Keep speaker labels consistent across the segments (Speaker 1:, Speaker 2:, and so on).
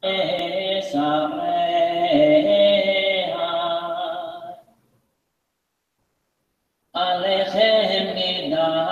Speaker 1: עליכם נדע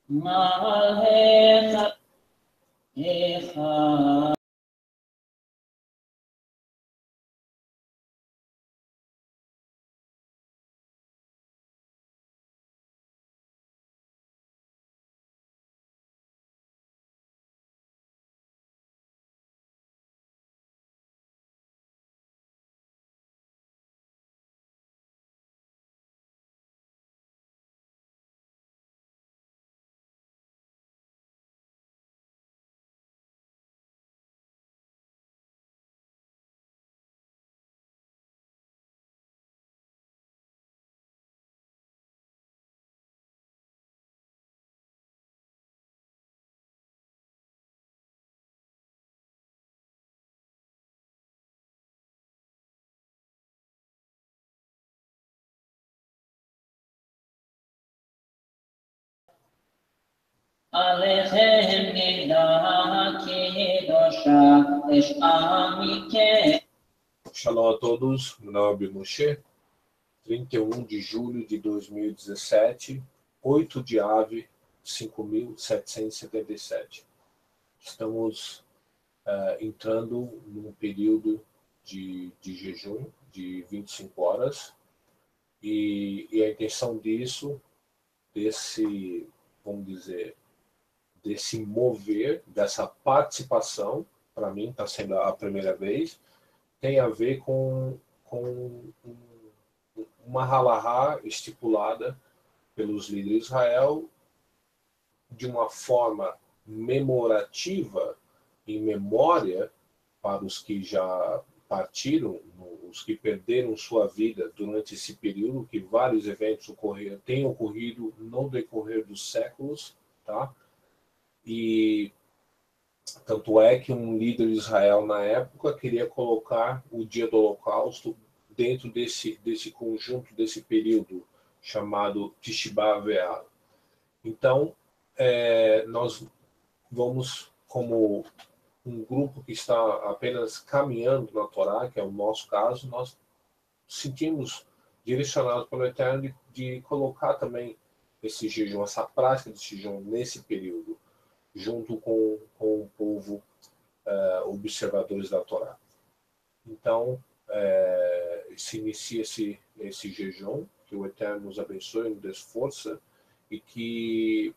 Speaker 1: מעלך אחד עליכם נדע קדושה אשעה מכם.
Speaker 2: Shalom a todos, meu nome é Abel Moshe, 31 de julho de 2017, 8 de Ave, 5.777. Estamos entrando num período de jejum de 25 horas e a intenção disso, vamos dizer, desse mover, dessa participação, para mim está sendo a primeira vez, tem a ver com uma halahá estipulada pelos líderes de Israel de uma forma memorativa, em memória para os que já partiram, os que perderam sua vida durante esse período, que vários eventos têm ocorrido no decorrer dos séculos, tá? E tanto é que um líder de Israel na época queria colocar o dia do Holocausto dentro desse conjunto, desse período chamado Tisha B'Av. Então, nós vamos, como um grupo que está apenas caminhando na Torá, que é o nosso caso, nós sentimos direcionados pelo Eterno de colocar também esse jejum, essa prática de jejum nesse período, junto com o povo observadores da Torá. Então, se inicia esse jejum, que o Eterno nos abençoe, nos dê força, e que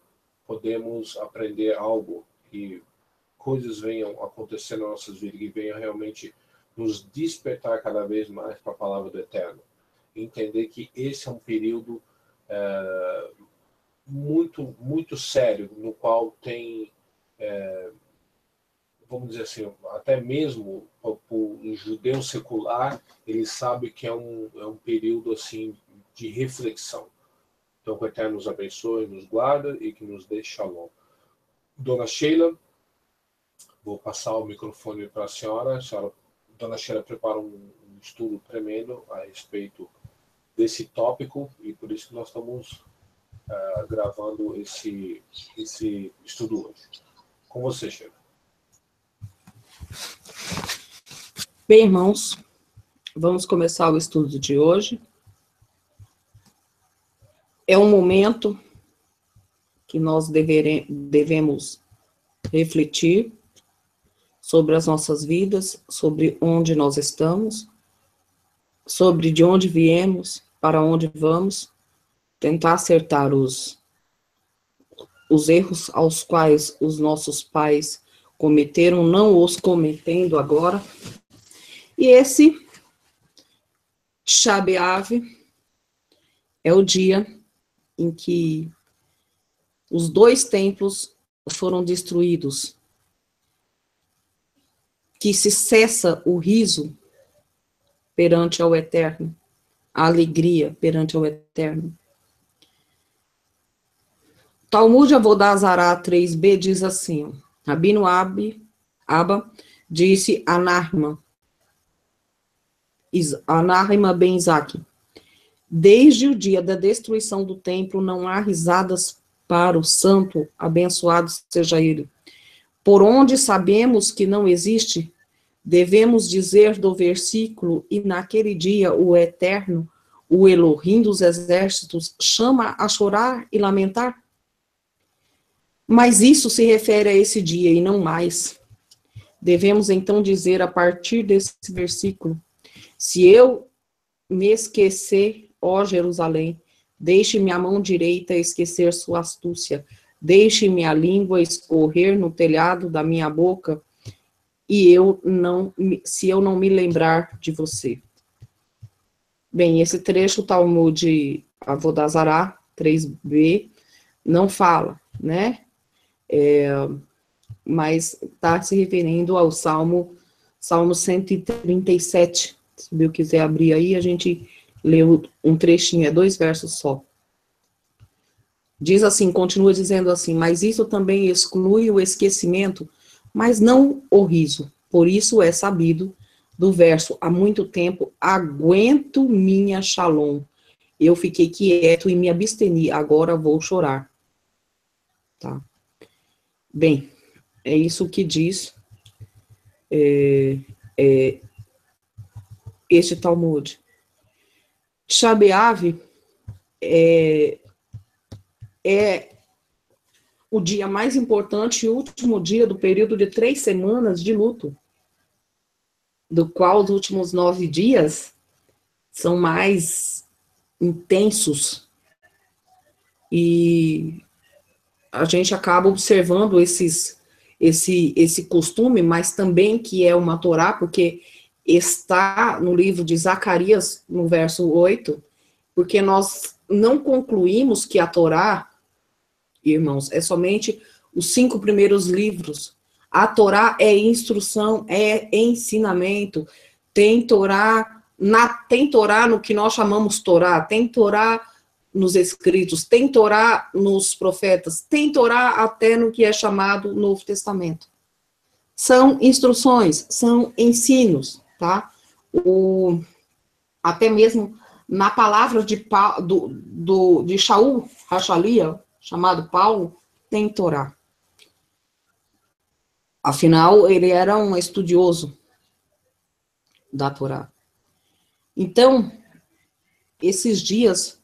Speaker 2: podemos aprender algo, que coisas venham acontecer nas nossas vidas, que venham realmente nos despertar cada vez mais para a palavra do Eterno. Entender que esse é um período muito, muito sério, no qual tem, vamos dizer assim, até mesmo o judeu secular, ele sabe que é um período assim de reflexão. Então, que o Eterno nos abençoe, nos guarda e que nos dê shalom. Dona Sheila, vou passar o microfone para a senhora. Dona Sheila prepara um estudo tremendo a respeito desse tópico e por isso que nós estamos gravando esse estudo hoje. Com você, Sheila.
Speaker 3: Bem, irmãos, vamos começar o estudo de hoje. É um momento que nós devemos refletir sobre as nossas vidas, sobre onde nós estamos, sobre de onde viemos para onde vamos, tentar acertar os erros aos quais os nossos pais cometeram, não os cometendo agora. E esse Tisha B'Av é o dia em que os 2 templos foram destruídos, que se cessa o riso perante ao Eterno, a alegria perante ao Eterno. Talmud Avodah Zará 3b diz assim, Rabino Abba disse a Nahma ben Isaac, desde o dia da destruição do templo não há risadas para o santo, abençoado seja ele. Por onde sabemos que não existe, devemos dizer do versículo, e naquele dia o Eterno, o Elohim dos exércitos, chama a chorar e lamentar? Mas isso se refere a esse dia e não mais. Devemos então dizer a partir desse versículo, se eu me esquecer, ó Jerusalém, deixe-me a mão direita esquecer sua astúcia, deixe-me a língua escorrer no telhado da minha boca, e se eu não me lembrar de você. Bem, esse trecho Talmud Avodah Zará 3b não fala, né? Mas está se referindo ao Salmo 137. Se eu quiser abrir aí, a gente lê um trechinho, é 2 versos só. Diz assim, continua dizendo assim, mas isso também exclui o esquecimento, mas não o riso. Por isso é sabido do verso, há muito tempo, aguento minha shalom. Eu fiquei quieto e me absteni, agora vou chorar. Tá? Bem, é isso que diz este Talmud. Tisha B'Av é o dia mais importante e último dia do período de 3 semanas de luto, do qual os últimos 9 dias são mais intensos, e a gente acaba observando esse costume, mas também que é uma Torá, porque está no livro de Zacarias, no verso 8, porque nós não concluímos que a Torá, irmãos, é somente os 5 primeiros livros. A Torá é instrução, é ensinamento, tem Torá no que nós chamamos Torá, tem Torá nos escritos, tem Torá nos profetas, tem Torá até no que é chamado Novo Testamento. São instruções, são ensinos, tá? Até mesmo na palavra de Shaul Hachalia, chamado Paulo, tem Torá. Afinal, ele era um estudioso da Torá. Então, esses dias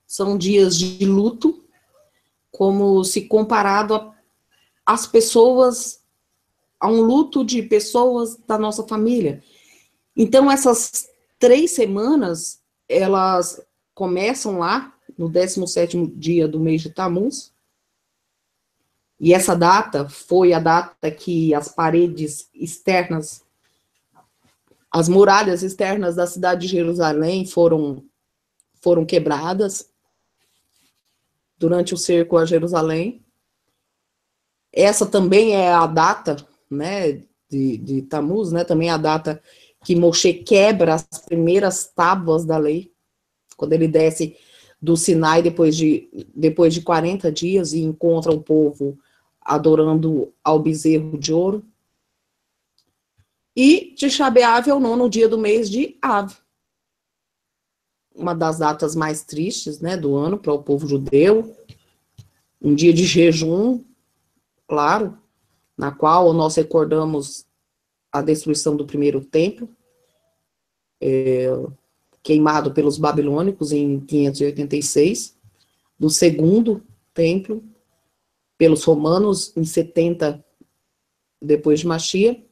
Speaker 3: são dias de luto, como se comparado às pessoas, a um luto de pessoas da nossa família. Então, essas 3 semanas, elas começam lá, no 17º dia do mês de Tammuz, e essa data foi a data que as paredes externas, as muralhas externas da cidade de Jerusalém foram quebradas durante o cerco a Jerusalém. Essa também é a data, né, de Tammuz, né, também é a data que Moshe quebra as primeiras tábuas da lei, quando ele desce do Sinai depois de 40 dias e encontra o povo adorando ao bezerro de ouro. E Tisha B'Av é o 9º dia do mês de Av, uma das datas mais tristes, né, do ano para o povo judeu, um dia de jejum, claro, na qual nós recordamos a destruição do primeiro templo, queimado pelos babilônicos em 586, do segundo templo, pelos romanos em 70 depois de Mashiach,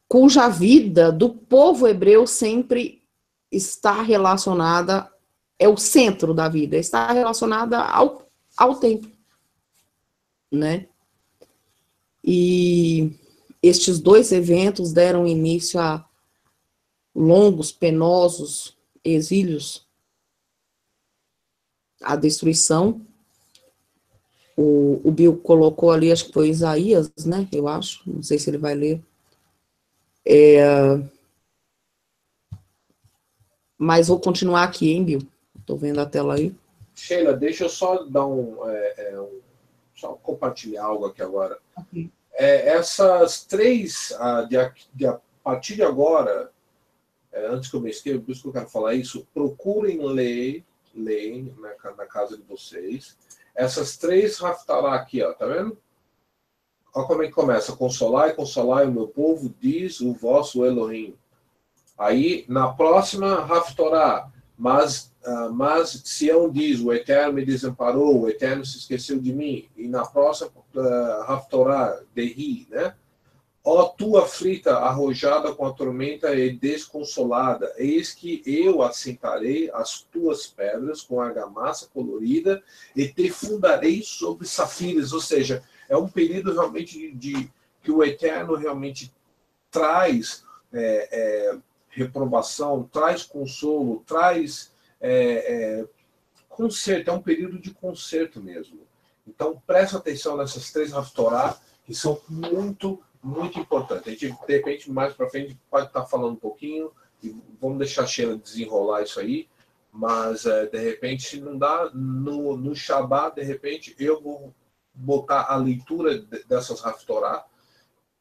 Speaker 3: cuja vida do povo hebreu sempre está relacionada, é o centro da vida, está relacionada ao tempo, né? E estes dois eventos deram início a longos, penosos exílios, a destruição. O Bill colocou ali, acho que foi Isaías, né? Eu acho, não sei se ele vai ler. Mas vou continuar aqui, hein, Bill? Estou vendo a tela aí.
Speaker 2: Sheila, deixa eu só dar só compartilhar algo aqui agora.
Speaker 3: Okay.
Speaker 2: Essas três, a partir de agora, antes que eu me esqueça, por isso que eu quero falar isso, procurem ler na casa de vocês. Essas três Haftará aqui, ó, tá vendo? Olha como é que começa. Consolai o meu povo, diz o vosso Elohim. Aí, na próxima Haftará, mas Sião diz, o Eterno me desamparou, o Eterno se esqueceu de mim. E na próxima Haftará, Dehi, né? Ó tu aflita, arrojada com a tormenta e desconsolada, eis que eu assentarei as tuas pedras com argamassa colorida e te fundarei sobre safiras. Ou seja, é um período realmente que o Eterno realmente traz reprovação, traz consolo, traz conserto, é um período de conserto mesmo. Então, presta atenção nessas três Haftorá, que são muito importante. A gente, de repente, mais para frente, pode estar falando um pouquinho, e vamos deixar a Sheila desenrolar isso aí, mas, de repente, se não dá, no Shabbat, de repente, eu vou botar a leitura dessas Haftorá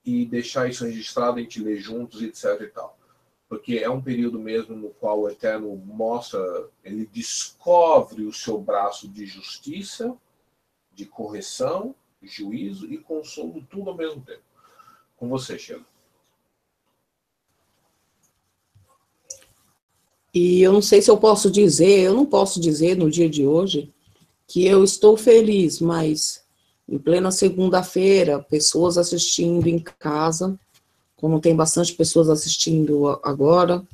Speaker 2: e deixar isso registrado, a gente ler juntos, etc. e tal. Porque é um período mesmo no qual o Eterno mostra, ele descobre o seu braço de justiça, de correção, juízo e consolo, tudo ao mesmo tempo. Com você, Sheila.
Speaker 3: E eu não sei se eu posso dizer, eu não posso dizer no dia de hoje que eu estou feliz, mas em plena segunda-feira, pessoas assistindo em casa, como tem bastante pessoas assistindo agora,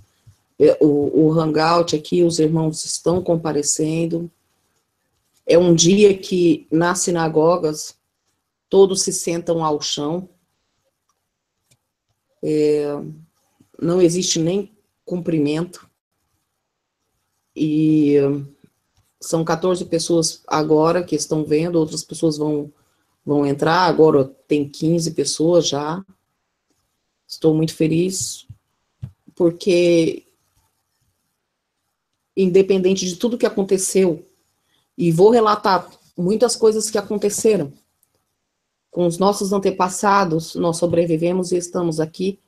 Speaker 3: o Hangout aqui, os irmãos estão comparecendo. É um dia que nas sinagogas todos se sentam ao chão. Não existe nem cumprimento. E são 14 pessoas agora que estão vendo, outras pessoas vão entrar, agora tem 15 pessoas já. Estou muito feliz, porque independente de tudo que aconteceu, e vou relatar muitas coisas que aconteceram, com os nossos antepassados, nós sobrevivemos e estamos aqui,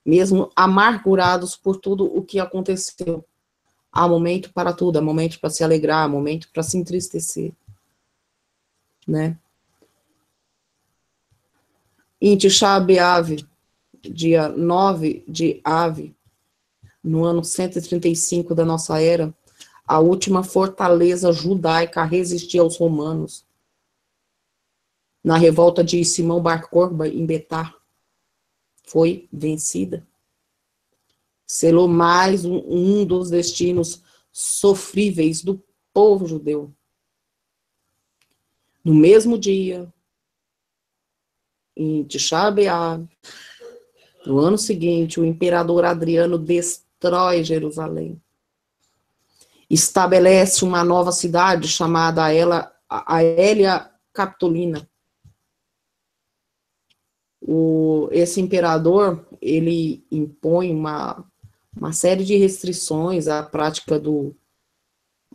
Speaker 3: mesmo amargurados por tudo o que aconteceu. Há momento para tudo, há momento para se alegrar, há momento para se entristecer, né? Em Tisha B'Av, dia 9 de Av, no ano 135 da nossa era, a última fortaleza judaica a resistir aos romanos, na revolta de Simão Bar Corba, em Betá, foi vencida. Selou mais um dos destinos sofríveis do povo judeu. No mesmo dia, em Tisha B'Av, no ano seguinte, o imperador Adriano destrói Jerusalém. Estabelece uma nova cidade chamada Aélia Capitolina. Esse imperador, ele impõe uma série de restrições à prática do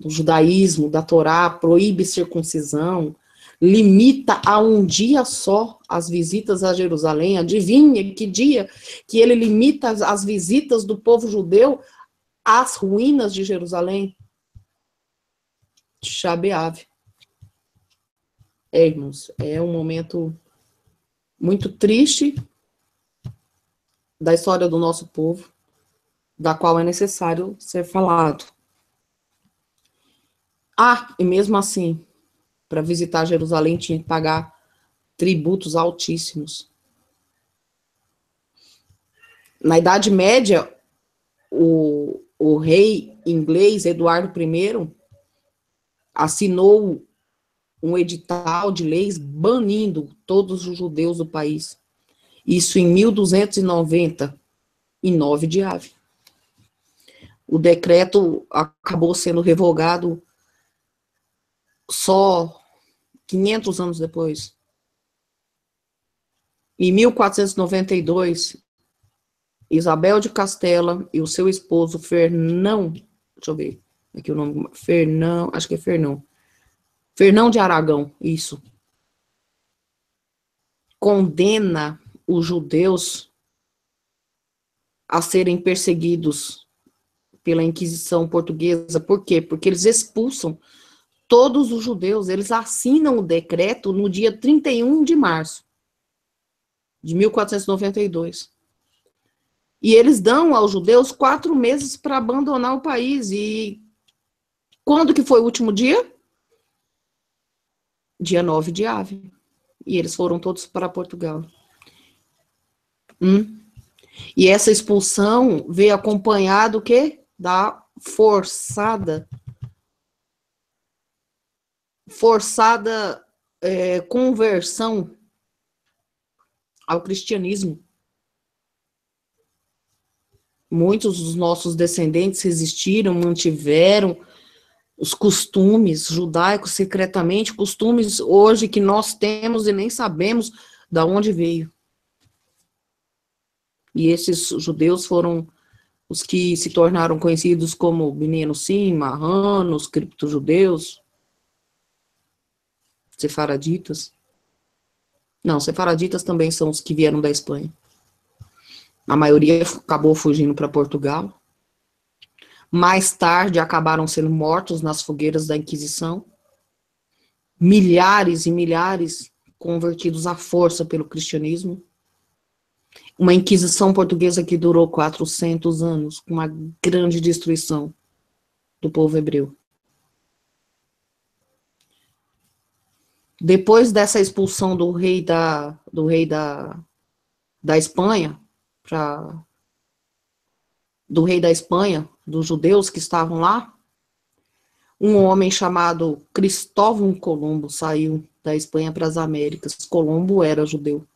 Speaker 3: judaísmo, da Torá, proíbe circuncisão, limita a um dia só as visitas a Jerusalém. Adivinha que dia que ele limita as visitas do povo judeu às ruínas de Jerusalém? Tisha B'Av. Irmãos, é um momento muito triste da história do nosso povo, da qual é necessário ser falado. E mesmo assim, para visitar Jerusalém tinha que pagar tributos altíssimos. Na Idade Média, o o rei inglês Eduardo I assinou um edital de leis banindo todos os judeus do país. Isso em 1299 de Ave. O decreto acabou sendo revogado só 500 anos depois. Em 1492, Isabel de Castela e o seu esposo Fernão, deixa eu ver aqui o nome, Fernão, acho que é Fernão de Aragão, isso, condena os judeus a serem perseguidos pela Inquisição portuguesa. Por quê? Porque eles expulsam todos os judeus, eles assinam o decreto no dia 31 de março de 1492. E eles dão aos judeus 4 meses para abandonar o país. E quando que foi o último dia? Dia 9 de Ave. E eles foram todos para Portugal. E essa expulsão veio acompanhada do quê? Da forçada conversão ao cristianismo. Muitos dos nossos descendentes resistiram, mantiveram os costumes judaicos secretamente, costumes hoje que nós temos e nem sabemos de onde veio. E esses judeus foram os que se tornaram conhecidos como Bnei Anusim, marranos, criptojudeus, sefaraditas. Não, sefaraditas também são os que vieram da Espanha. A maioria acabou fugindo para Portugal. Mais tarde acabaram sendo mortos nas fogueiras da Inquisição. Milhares e milhares convertidos à força pelo cristianismo. Uma Inquisição portuguesa que durou 400 anos, com uma grande destruição do povo hebreu. Depois dessa expulsão do rei da Espanha, dos judeus que estavam lá, um homem chamado Cristóvão Colombo saiu da Espanha para as Américas. Colombo era judeu.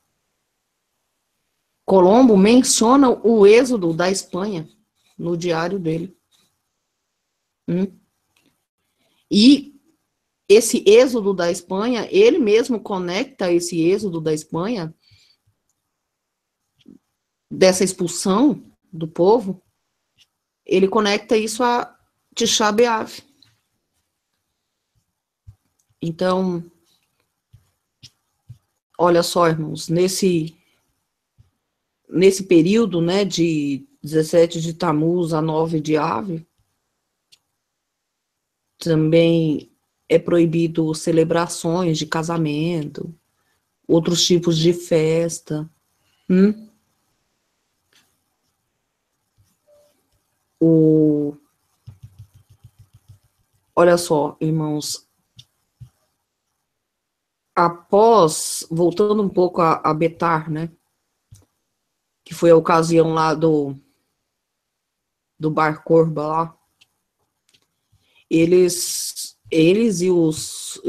Speaker 3: Colombo menciona o êxodo da Espanha no diário dele. E esse êxodo da Espanha, ele mesmo conecta esse êxodo da Espanha, dessa expulsão do povo, ele conecta isso a Tisha B'Av. Então, olha só, irmãos, nesse período, né, de 17 de Tammuz a 9 de Ave, também é proibido celebrações de casamento, outros tipos de festa. Olha só, irmãos, voltando um pouco a Betar, né, que foi a ocasião lá do Bar Korba lá, eles e os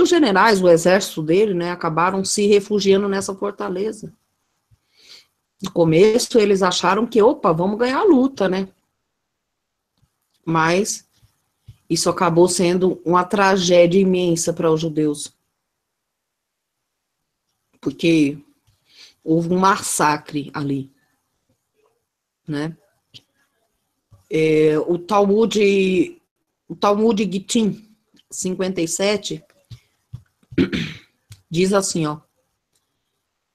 Speaker 3: generais, o exército dele, né, acabaram se refugiando nessa fortaleza. No começo, eles acharam que, vamos ganhar a luta, né? Mas isso acabou sendo uma tragédia imensa para os judeus. Porque houve um massacre ali, né? O Talmud Gittin 57 diz assim, ó: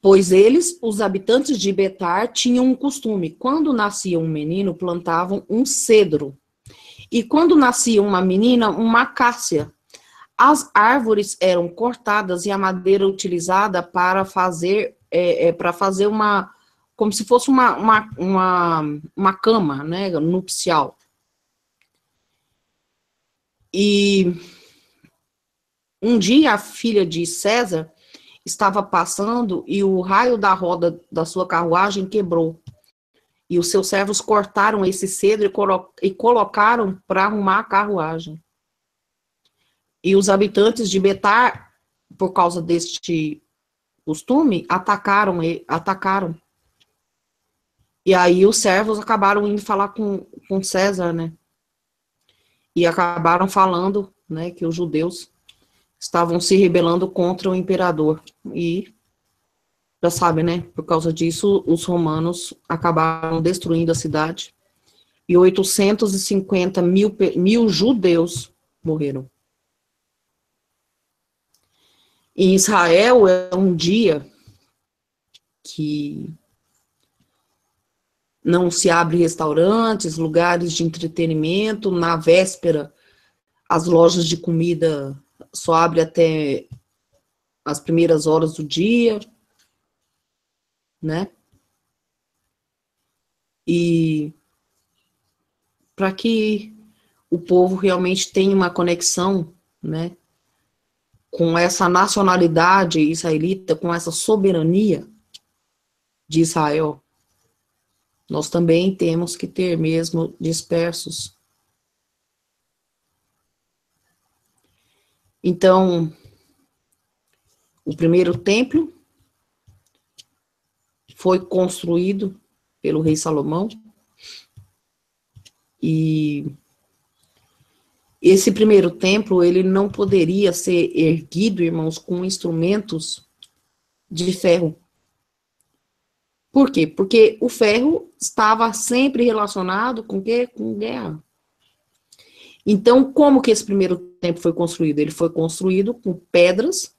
Speaker 3: pois eles, os habitantes de Betar, tinham um costume: quando nascia um menino, plantavam um cedro, e quando nascia uma menina, uma acácia. As árvores eram cortadas e a madeira utilizada para fazer uma, como se fosse uma cama, né, nupcial. E um dia a filha de César estava passando e o raio da roda da sua carruagem quebrou. E os seus servos cortaram esse cedro e colocaram para arrumar a carruagem. E os habitantes de Betar, por causa deste costume, atacaram. E aí os servos acabaram indo falar com César, né? E acabaram falando, né, que os judeus estavam se rebelando contra o imperador. E, já sabe, né, por causa disso, os romanos acabaram destruindo a cidade. E 850 mil judeus morreram. Em Israel é um dia que não se abre restaurantes, lugares de entretenimento. Na véspera, as lojas de comida só abrem até as primeiras horas do dia, né? E para que o povo realmente tenha uma conexão, né, com essa nacionalidade israelita, com essa soberania de Israel, nós também temos que ter mesmo dispersos. Então, o primeiro templo foi construído pelo rei Salomão, e esse primeiro templo, ele não poderia ser erguido, irmãos, com instrumentos de ferro. Por quê? Porque o ferro estava sempre relacionado com o quê? Com guerra. Então, como que esse primeiro templo foi construído? Ele foi construído com pedras,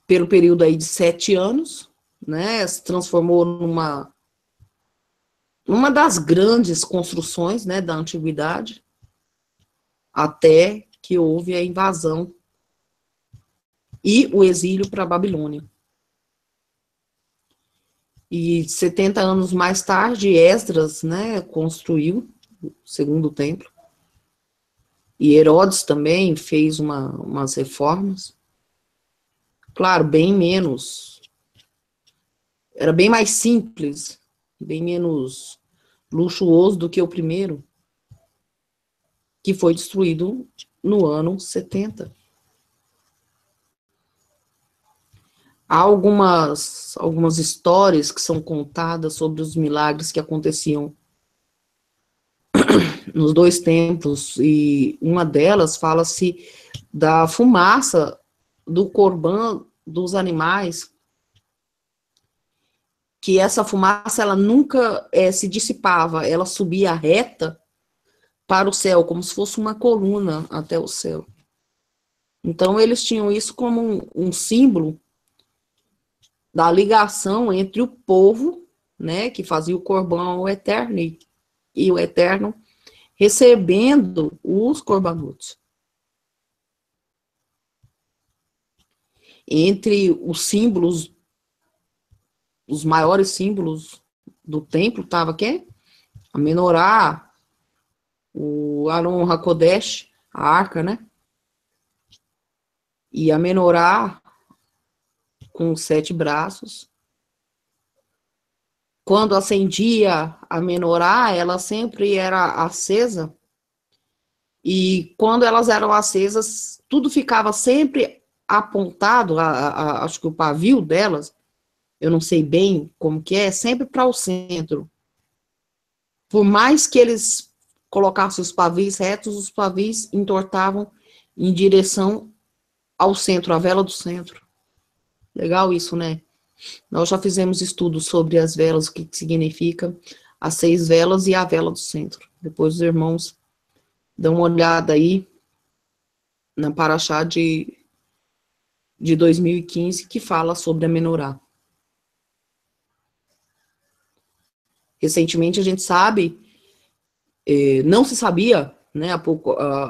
Speaker 3: pelo período aí de 7 anos, né? Se transformou numa das grandes construções, né, da antiguidade, até que houve a invasão e o exílio para a Babilônia. E 70 anos mais tarde, Esdras, né, construiu o segundo templo. E Herodes também fez umas reformas. Claro, bem menos. Era bem mais simples, bem menos luxuoso do que o primeiro, que foi destruído no ano 70. Há algumas histórias que são contadas sobre os milagres que aconteciam nos dois templos, e uma delas fala-se da fumaça do corbã dos animais, que essa fumaça ela nunca se dissipava, ela subia reta para o céu, como se fosse uma coluna até o céu. Então eles tinham isso como um símbolo da ligação entre o povo, né, que fazia o corbão ao Eterno, e o Eterno recebendo os corbanutos. Entre os símbolos, os maiores símbolos do templo, estava quem? A menorá, o Aron HaKodesh, a arca, né? E a menorá com 7 braços. Quando acendia a menorá, ela sempre era acesa, e quando elas eram acesas, tudo ficava sempre apontado, acho que o pavio delas, eu não sei bem como que é, sempre para o centro. Por mais que eles colocassem os pavis retos, os pavis entortavam em direção ao centro, à vela do centro. Legal isso, né? Nós já fizemos estudos sobre as velas, o que significa as 6 velas e a vela do centro. Depois os irmãos dão uma olhada aí na Paraxá de 2015, que fala sobre a menorá. Recentemente a gente sabe, não se sabia, né,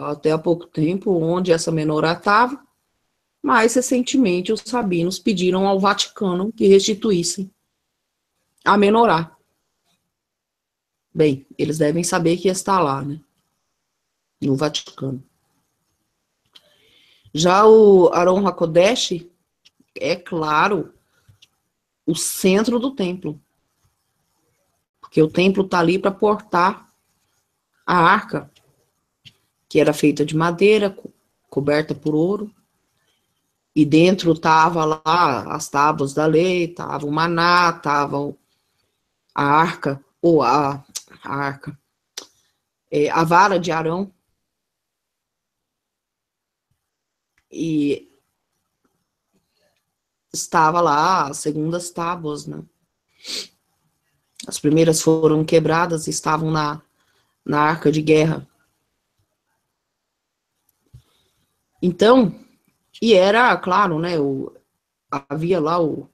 Speaker 3: até há pouco tempo, onde essa menorá estava, mas recentemente os rabinos pediram ao Vaticano que restituíssem a menorá. Bem, eles devem saber que está lá, né, no Vaticano. Já o Aron HaKodesh, é claro, o centro do templo. Porque o templo está ali para portar a arca, que era feita de madeira, coberta por ouro. E dentro estava lá as tábuas da lei, estava o maná, estava a arca, ou a arca, a vara de Arão. E estava lá as segundas tábuas, né? As primeiras foram quebradas e estavam na arca de guerra. Então, e era, claro, né, havia lá o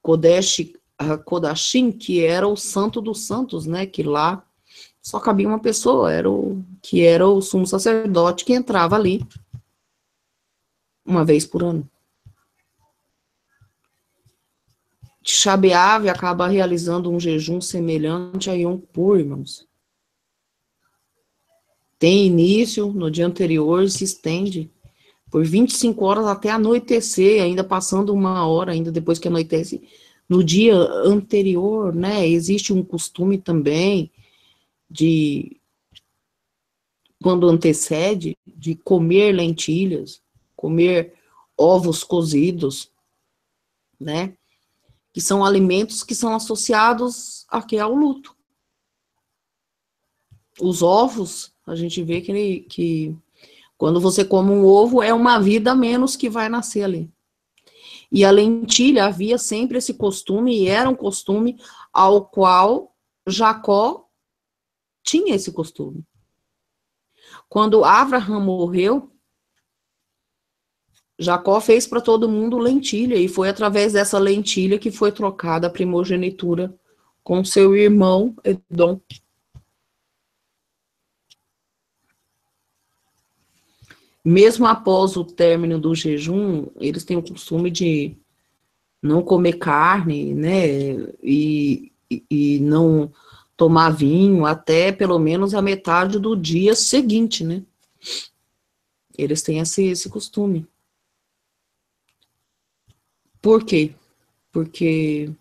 Speaker 3: Kodashim, que era o santo dos santos, né, que lá só cabia uma pessoa, era o sumo sacerdote que entrava ali uma vez por ano. Tisha B'Av acaba realizando um jejum semelhante a Yom Kippur, irmãos. Tem início no dia anterior e se estende por 25 horas até anoitecer, ainda passando uma hora, ainda depois que anoitece. No dia anterior, né, existe um costume também de, quando antecede, de comer lentilhas, comer ovos cozidos, né, que são alimentos que são associados aqui ao luto. Os ovos, a gente vê que quando você come um ovo, é uma vida a menos que vai nascer ali. E a lentilha, havia sempre esse costume, e era um costume ao qual Jacó tinha esse costume. Quando Abraham morreu, Jacó fez para todo mundo lentilha, e foi através dessa lentilha que foi trocada a primogenitura com seu irmão Edom. Mesmo após o término do jejum, eles têm o costume de não comer carne, né, e não tomar vinho até pelo menos a metade do dia seguinte, né. Eles têm esse costume. Por quê? Porque,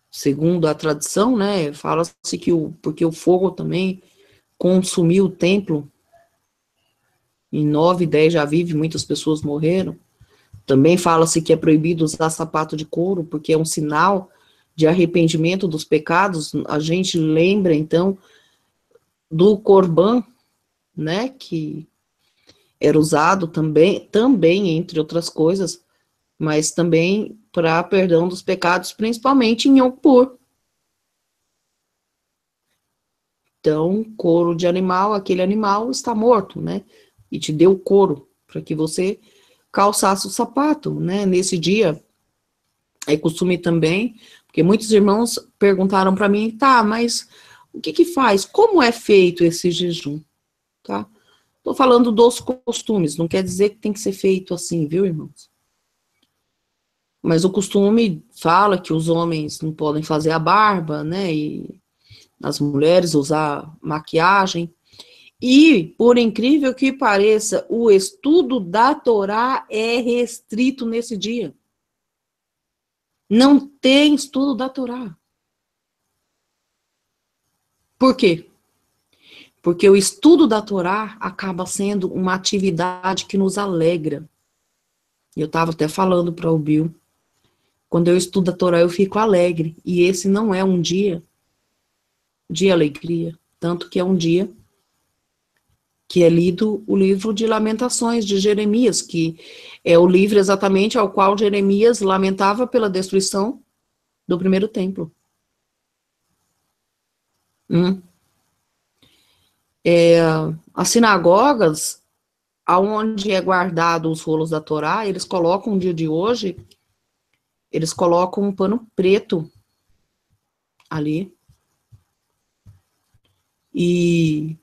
Speaker 3: segundo a tradição, né, fala-se que porque o fogo também consumiu o templo. Em 9 e 10 já vive, muitas pessoas morreram. Também fala-se que é proibido usar sapato de couro, porque é um sinal de arrependimento dos pecados. A gente lembra, então, do Corban, né, que era usado também, entre outras coisas, mas também para perdão dos pecados, principalmente em Yom Kippur. Então, couro de animal, aquele animal está morto, né, e te deu couro, para que você calçasse o sapato, né, nesse dia. É costume também, porque muitos irmãos perguntaram para mim, tá, mas o que faz? Como é feito esse jejum? Tá? Tô falando dos costumes, não quer dizer que tem que ser feito assim, viu, irmãos? Mas o costume fala que os homens não podem fazer a barba, né, e as mulheres usar maquiagem. E, por incrível que pareça, o estudo da Torá é restrito nesse dia. Não tem estudo da Torá. Por quê? Porque o estudo da Torá acaba sendo uma atividade que nos alegra. Eu estava até falando para o Bill, quando eu estudo a Torá eu fico alegre, e esse não é um dia de alegria, tanto que é um dia que é lido o livro de Lamentações de Jeremias, que é o livro exatamente ao qual Jeremias lamentava pela destruição do primeiro templo. As sinagogas, aonde é guardado os rolos da Torá, eles colocam no dia de hoje, eles colocam um pano preto ali e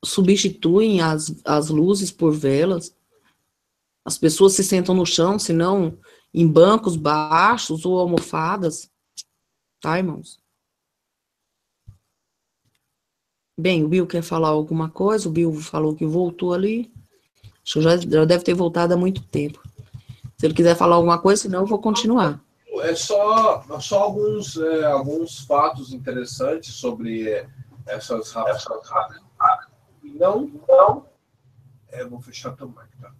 Speaker 3: substituem as luzes por velas. As pessoas se sentam no chão, se não em bancos baixos ou almofadas. Tá, irmãos? Bem, o Bill quer falar alguma coisa? O Bill falou que voltou ali. Acho que já deve ter voltado há muito tempo. Se ele quiser falar alguma coisa, senão eu vou continuar.
Speaker 2: É só alguns fatos interessantes sobre essas raças. Não, vou fechar também, tá?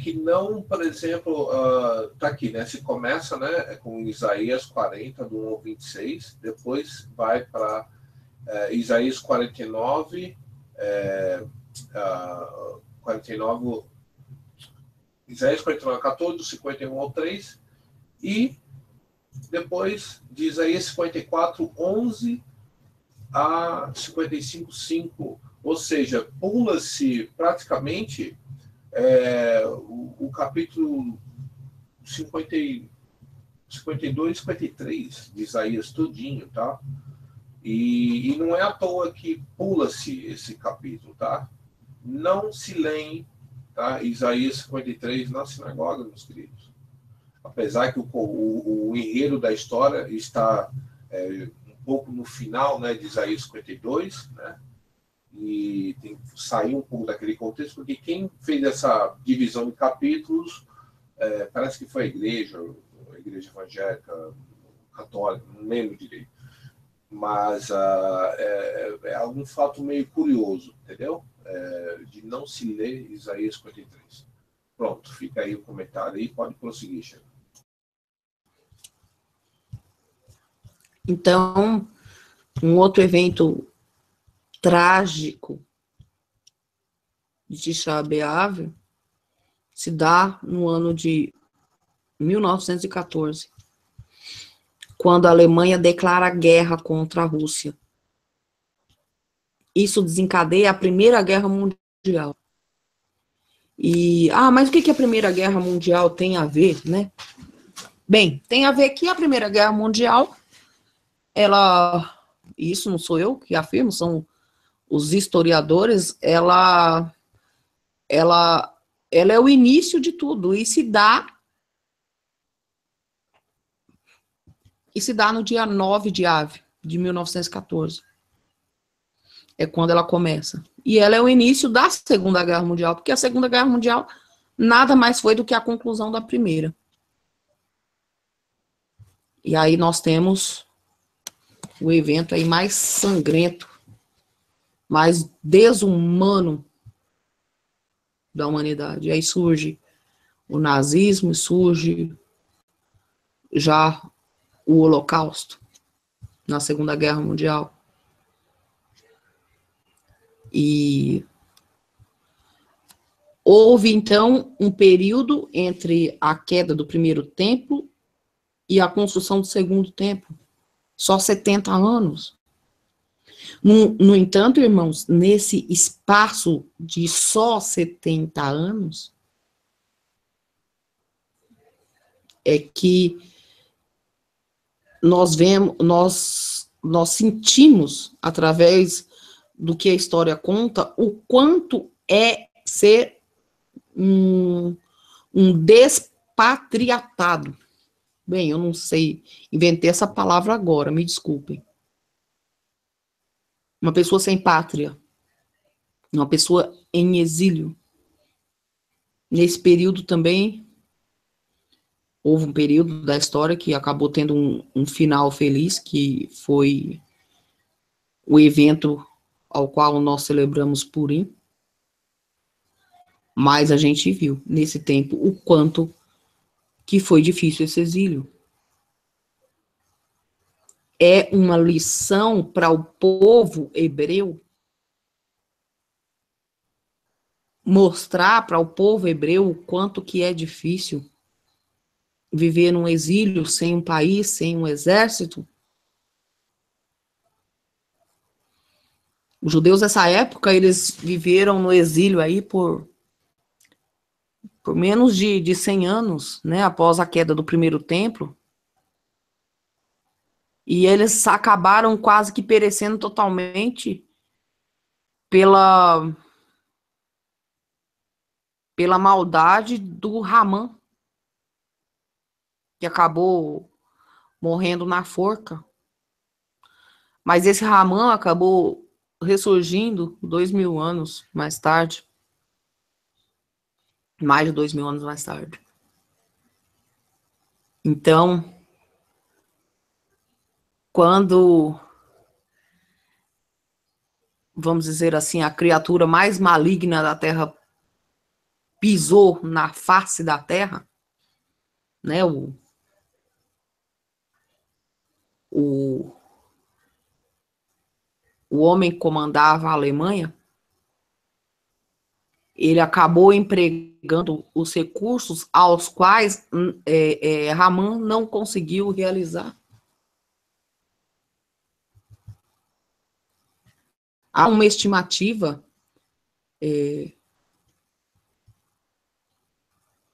Speaker 2: Que não, por exemplo, tá aqui, né? Se começa, né, com Isaías 40, do 1 ao 26, depois vai para Isaías 49, 49, Isaías 49, 14, do 51 ao 3, e depois de Isaías 54, 11 a 55, 5. Ou seja, pula-se praticamente o capítulo 52 e 53 de Isaías todinho, tá? E não é à toa que pula-se esse capítulo, tá? Não se leem, tá? Isaías 53 na sinagoga, meus queridos. Apesar que o enredo da história está um pouco no final, né, de Isaías 52, né? E tem que sair um pouco daquele contexto, porque quem fez essa divisão de capítulos parece que foi a igreja evangélica, católica, não lembro direito. Mas é algum fato meio curioso, entendeu? De não se ler Isaías 53. Pronto, fica aí o comentário e pode prosseguir, Sheila.
Speaker 3: Então, um outro evento trágico de Tisha B'Av se dá no ano de 1914, quando a Alemanha declara guerra contra a Rússia. Isso desencadeia a Primeira Guerra Mundial. Mas o que a Primeira Guerra Mundial tem a ver, né? Bem, tem a ver que a Primeira Guerra Mundial, isso não sou eu que afirmo, são os historiadores, ela é o início de tudo, e se dá no dia 9 de Av, de 1914. É quando ela começa. E ela é o início da Segunda Guerra Mundial, porque a Segunda Guerra Mundial nada mais foi do que a conclusão da Primeira. E aí nós temos o evento aí mais sangrento, mais desumano da humanidade. E aí surge o nazismo, surge já o Holocausto na Segunda Guerra Mundial. E houve, então, um período entre a queda do primeiro templo e a construção do segundo templo. Só 70 anos. No entanto, irmãos, nesse espaço de só 70 anos, é que nós sentimos, através do que a história conta, o quanto é ser um despatriatado. Bem, eu não sei, inventei essa palavra agora, me desculpem. Uma pessoa sem pátria, uma pessoa em exílio. Nesse período também, houve um período da história que acabou tendo um final feliz, que foi o evento ao qual nós celebramos Purim. Mas a gente viu, nesse tempo, o quanto que foi difícil esse exílio. É uma lição para o povo hebreu, mostrar para o povo hebreu o quanto que é difícil viver num exílio, sem um país, sem um exército. Os judeus dessa época, eles viveram no exílio aí por menos de 100 anos, né, após a queda do primeiro templo. E eles acabaram quase que perecendo totalmente pela maldade do Ramã, que acabou morrendo na forca. Mas esse Ramã acabou ressurgindo 2000 anos mais tarde. mais de 2000 anos mais tarde. Então, quando, vamos dizer assim, a criatura mais maligna da Terra pisou na face da Terra, né, o homem que comandava a Alemanha, ele acabou empregando os recursos aos quais Haman não conseguiu realizar. Há uma estimativa,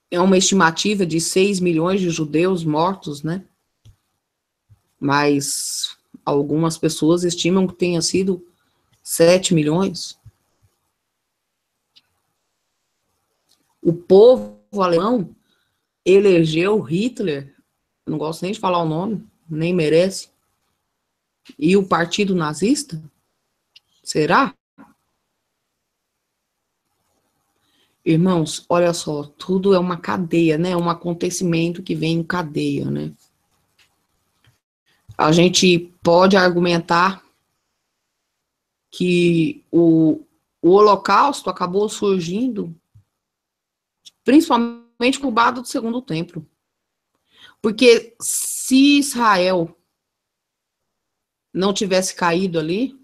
Speaker 3: é uma estimativa de 6 milhões de judeus mortos, né? Mas algumas pessoas estimam que tenha sido 7 milhões. O povo alemão elegeu Hitler, não gosto nem de falar o nome, nem merece, e o partido nazista? Será? Irmãos, olha só, tudo é uma cadeia, né? Um acontecimento que vem em cadeia, né? A gente pode argumentar que o Holocausto acabou surgindo principalmente por base do Segundo Templo. Porque se Israel não tivesse caído ali,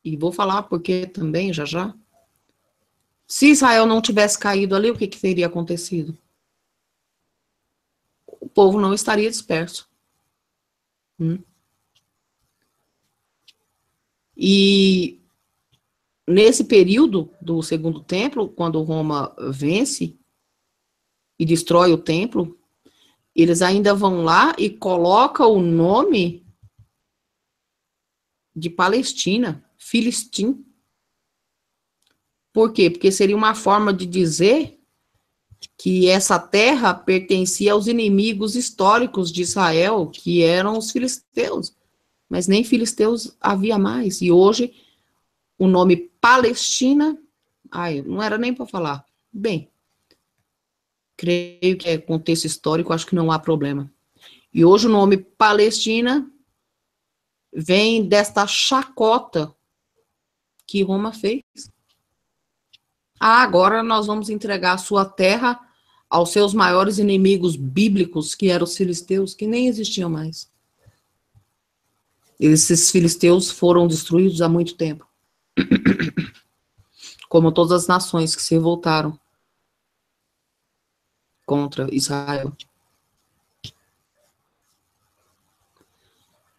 Speaker 3: e vou falar porque também, já já, se Israel não tivesse caído ali, o que teria acontecido? O povo não estaria disperso. E nesse período do Segundo Templo, quando Roma vence e destrói o templo, eles ainda vão lá e colocam o nome de Palestina, Filistim. Por quê? Porque seria uma forma de dizer que essa terra pertencia aos inimigos históricos de Israel, que eram os filisteus. Mas nem filisteus havia mais. E hoje, o nome Palestina, não era nem para falar. Bem, creio que é contexto histórico, acho que não há problema. E hoje o nome Palestina vem desta chacota que Roma fez. Agora nós vamos entregar a sua terra aos seus maiores inimigos bíblicos, que eram os filisteus, que nem existiam mais. Esses filisteus foram destruídos há muito tempo. Como todas as nações que se revoltaram contra Israel.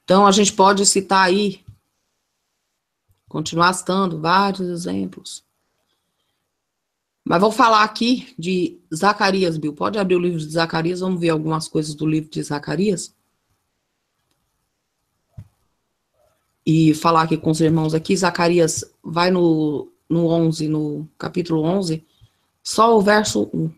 Speaker 3: Então, a gente pode citar aí, continuar citando vários exemplos. Mas vou falar aqui de Zacarias, Bill. Pode abrir o livro de Zacarias, vamos ver algumas coisas do livro de Zacarias. E falar aqui com os irmãos aqui. Zacarias vai no 11, no capítulo 11, só o verso 1.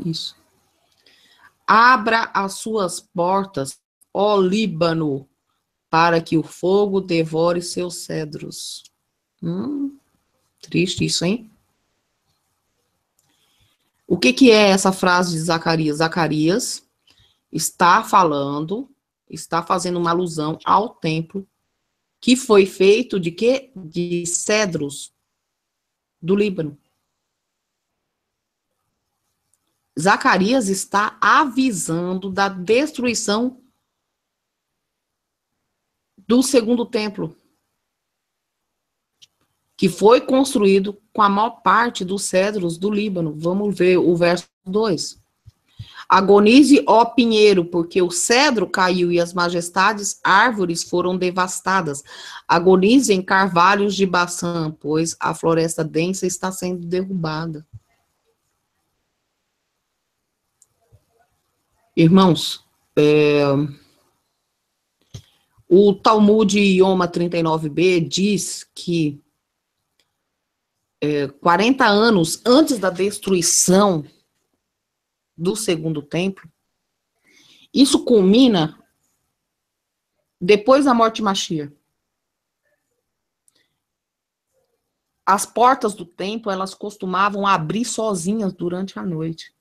Speaker 3: Isso. Abra as suas portas, ó Líbano, para que o fogo devore seus cedros. Triste isso, hein? O que é essa frase de Zacarias? Zacarias está fazendo uma alusão ao templo que foi feito de quê? De cedros do Líbano. Zacarias está avisando da destruição do segundo templo, que foi construído com a maior parte dos cedros do Líbano. Vamos ver o verso 2. Agonize, ó pinheiro, porque o cedro caiu e as majestades árvores foram devastadas. Agonizem carvalhos de Baçã, pois a floresta densa está sendo derrubada. Irmãos, o Talmud Yoma 39b diz que 40 anos antes da destruição do segundo templo, isso culmina depois da morte de Mashiach, as portas do templo, elas costumavam abrir sozinhas durante a noite.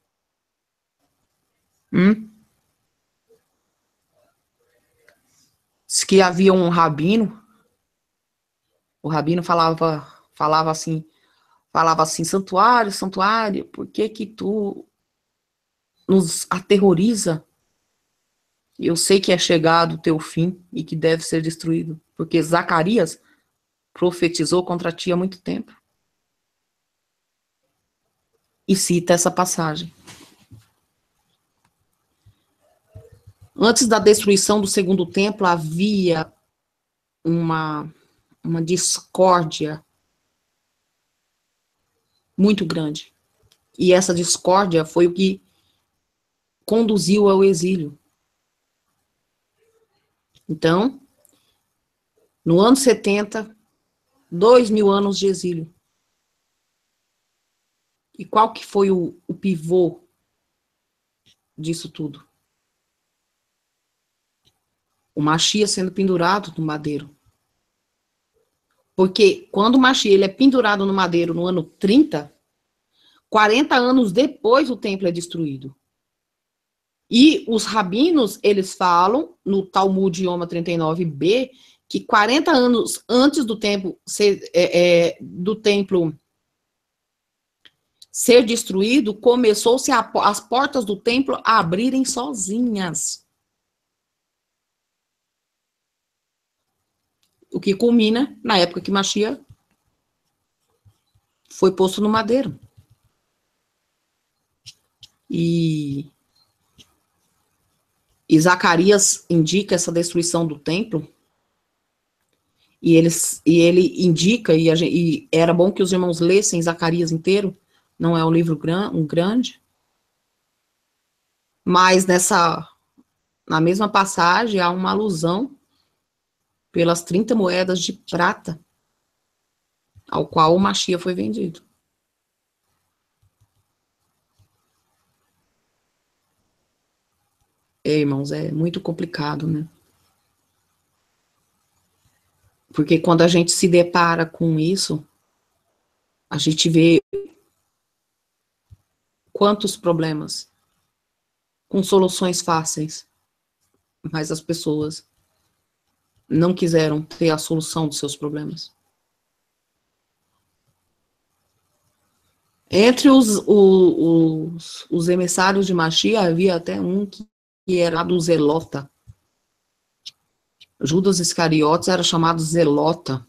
Speaker 3: Diz que havia um rabino, o rabino falava assim, santuário, santuário, por que que tu nos aterroriza? Eu sei que é chegado o teu fim e que deve ser destruído, porque Zacarias profetizou contra ti há muito tempo. E cita essa passagem. Antes da destruição do segundo templo, havia uma discórdia muito grande. E essa discórdia foi o que conduziu ao exílio. Então, no ano 70, 2000 anos de exílio. E qual que foi o pivô disso tudo? O Mashiach sendo pendurado no madeiro. Porque quando o Mashiach ele é pendurado no madeiro no ano 30, 40 anos depois o templo é destruído. E os rabinos, eles falam, no Talmud Yoma 39b, que 40 anos antes do templo ser destruído, começou-se as portas do templo a abrirem sozinhas. O que culmina na época que Mashiach foi posto no madeiro. E Zacarias indica essa destruição do templo, e ele indica, e era bom que os irmãos lessem Zacarias inteiro, não é um livro grande, mas na mesma passagem há uma alusão pelas 30 moedas de prata ao qual o Mashiach foi vendido. Irmãos, é muito complicado, né? Porque quando a gente se depara com isso, a gente vê quantos problemas com soluções fáceis, mas as pessoas não quiseram ter a solução dos seus problemas. Entre os emissários de Mashiach, havia até um que era do Zelota. Judas Iscariotes era chamado Zelota.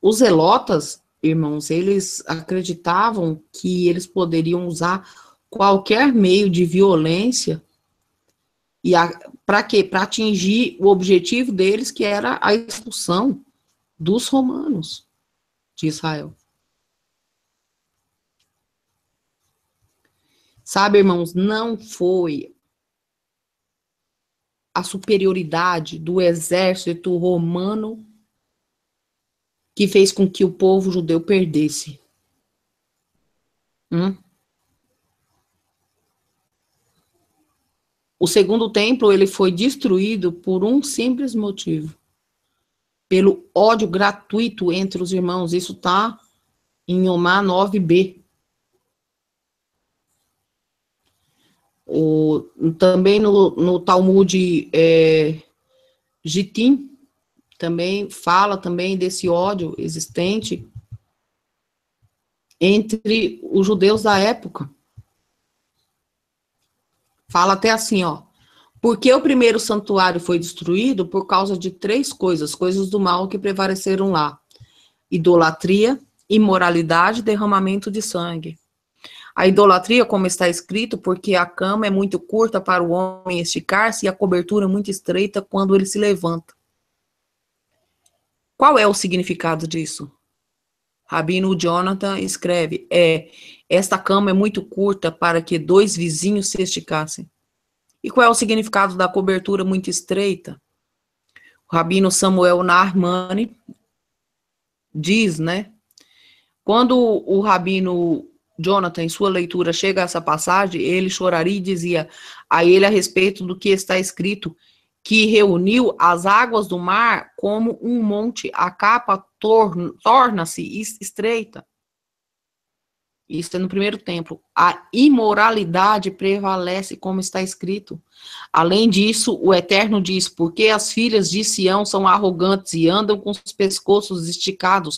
Speaker 3: Os Zelotas, irmãos, eles acreditavam que eles poderiam usar qualquer meio de violência para quê? Para atingir o objetivo deles, que era a expulsão dos romanos de Israel. Sabe, irmãos, não foi a superioridade do exército romano que fez com que o povo judeu perdesse. O segundo templo, ele foi destruído por um simples motivo. Pelo ódio gratuito entre os irmãos. Isso está em Yomá 9b. Também no Talmud Gitim, também fala também desse ódio existente entre os judeus da época. Fala até assim, ó. Porque o primeiro santuário foi destruído por causa de 3 coisas do mal que prevaleceram lá: idolatria, imoralidade e derramamento de sangue. A idolatria, como está escrito, porque a cama é muito curta para o homem esticar-se e a cobertura é muito estreita quando ele se levanta. Qual é o significado disso? Rabino Jonathan escreve, esta cama é muito curta para que 2 vizinhos se esticassem. E qual é o significado da cobertura muito estreita? O Rabino Samuel Nahmani diz, né? Quando o Rabino Jonathan, em sua leitura, chega a essa passagem, ele choraria e dizia a ele a respeito do que está escrito, que reuniu as águas do mar como um monte, a capa torna-se estreita. Isso é no primeiro templo. A imoralidade prevalece, como está escrito. Além disso, o Eterno diz, porque as filhas de Sião são arrogantes e andam com os pescoços esticados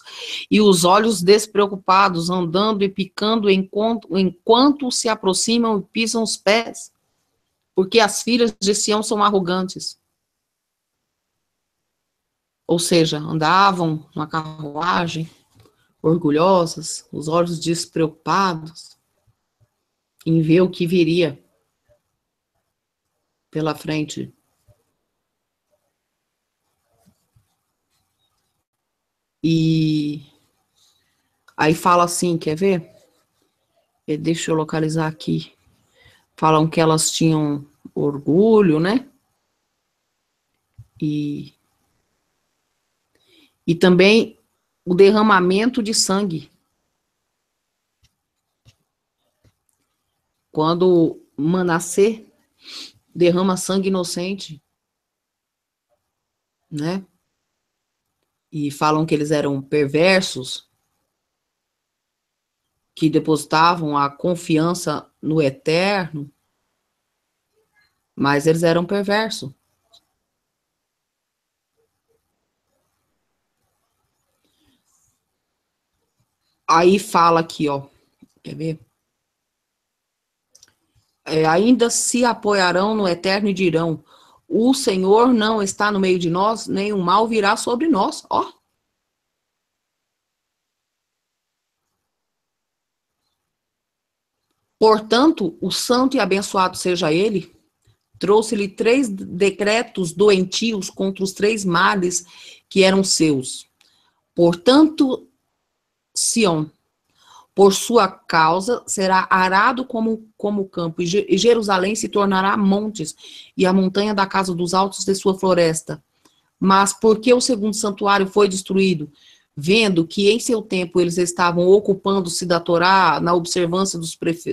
Speaker 3: e os olhos despreocupados, andando e picando enquanto se aproximam e pisam os pés. Porque as filhas de Sião são arrogantes. Ou seja, andavam numa carruagem, orgulhosas, os olhos despreocupados em ver o que viria pela frente. E aí fala assim, quer ver? Deixa eu localizar aqui. Falam que elas tinham orgulho, né? E também o derramamento de sangue. Quando Manassés derrama sangue inocente, né? E falam que eles eram perversos, que depositavam a confiança no Eterno, mas eles eram perversos. Aí fala aqui, ó, quer ver? Ainda se apoiarão no Eterno e dirão, o Senhor não está no meio de nós, nem o mal virá sobre nós, ó. Portanto, o santo e abençoado seja ele, trouxe-lhe 3 decretos doentios contra os 3 males que eram seus. Portanto, Sião, por sua causa, será arado como campo, e Jerusalém se tornará montes, e a montanha da casa dos altos de sua floresta. Mas porque o segundo santuário foi destruído, vendo que em seu tempo eles estavam ocupando-se da Torá, na observância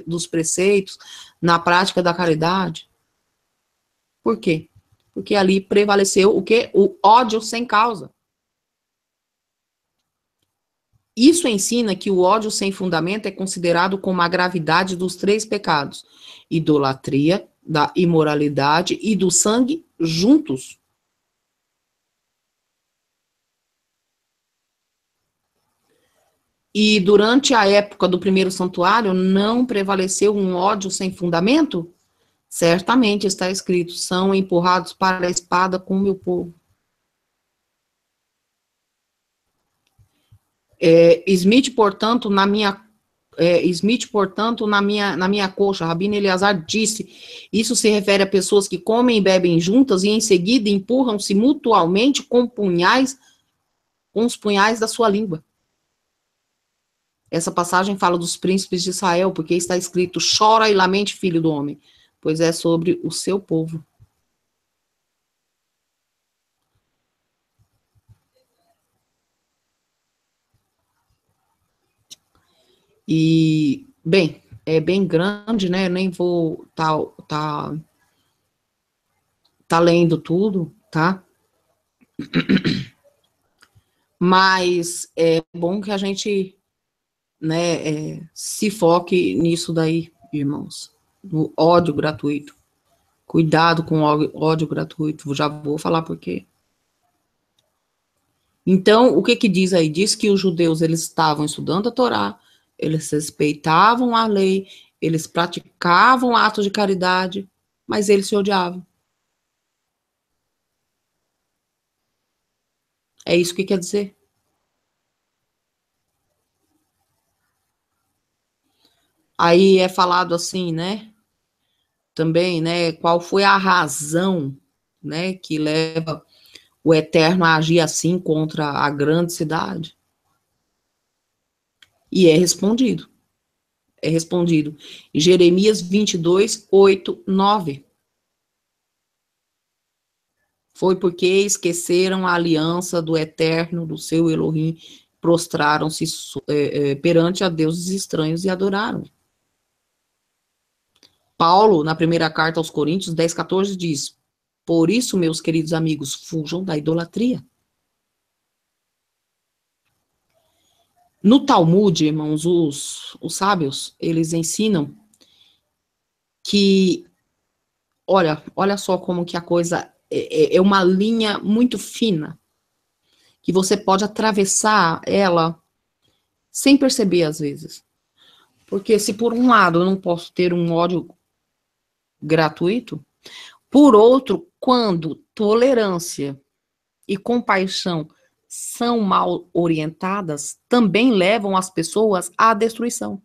Speaker 3: dos preceitos, na prática da caridade. Por quê? Porque ali prevaleceu o quê? O ódio sem causa. Isso ensina que o ódio sem fundamento é considerado como a gravidade dos 3 pecados: idolatria, da imoralidade e do sangue juntos. E durante a época do primeiro santuário, não prevaleceu um ódio sem fundamento? Certamente está escrito, são empurrados para a espada com o meu povo. Smith, portanto, na minha coxa, Rabino Eleazar disse, isso se refere a pessoas que comem e bebem juntas e em seguida empurram-se mutualmente com os punhais da sua língua. Essa passagem fala dos príncipes de Israel, porque está escrito, chora e lamente, filho do homem, pois é sobre o seu povo. E, bem, é bem grande, né? Eu nem vou tá lendo tudo, tá? Mas é bom que a gente, né, se foque nisso daí, irmãos, no ódio gratuito. Cuidado com o ódio gratuito, já vou falar por quê. Então, o que diz aí? Diz que os judeus, eles estavam estudando a Torá, eles respeitavam a lei, eles praticavam atos de caridade, mas eles se odiavam. É isso que quer dizer. Aí é falado assim, né? Também, né? Qual foi a razão, né, que leva o Eterno a agir assim contra a grande cidade? E é respondido. É respondido. Em Jeremias 22, 8, 9. Foi porque esqueceram a aliança do Eterno, do seu Elohim, prostraram-se perante a deuses estranhos e adoraram. Paulo, na primeira carta aos Coríntios, 10, 14, diz, Por isso, meus queridos amigos, fujam da idolatria. No Talmud, irmãos, os sábios, eles ensinam que, olha só como que a coisa é uma linha muito fina, que você pode atravessar ela sem perceber às vezes. Porque se por um lado eu não posso ter um ódio gratuito, por outro, quando tolerância e compaixão são mal orientadas, também levam as pessoas à destruição.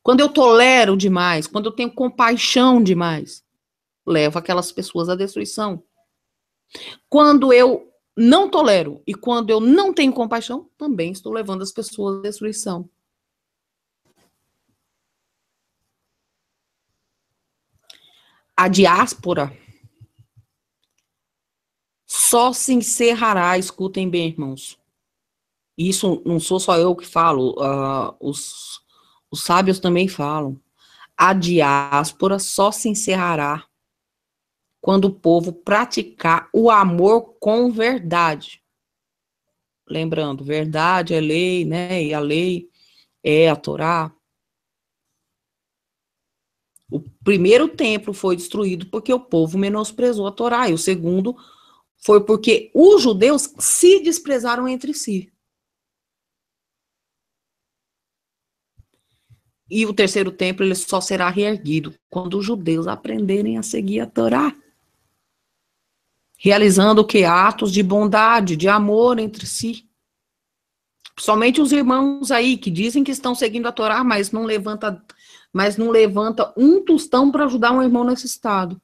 Speaker 3: Quando eu tolero demais, quando eu tenho compaixão demais, levo aquelas pessoas à destruição. Quando eu não tolero e quando eu não tenho compaixão, também estou levando as pessoas à destruição. A diáspora só se encerrará, escutem bem, irmãos. Isso não sou só eu que falo, os sábios também falam. A diáspora só se encerrará quando o povo praticar o amor com verdade. Lembrando, verdade é lei, né? E a lei é a Torá. O primeiro templo foi destruído porque o povo menosprezou a Torá, e o segundo foi porque os judeus se desprezaram entre si. E o terceiro templo ele só será reerguido quando os judeus aprenderem a seguir a Torá. Realizando o que? Atos de bondade, de amor entre si. Somente os irmãos aí que dizem que estão seguindo a Torá, mas não levanta um tostão para ajudar um irmão necessitado.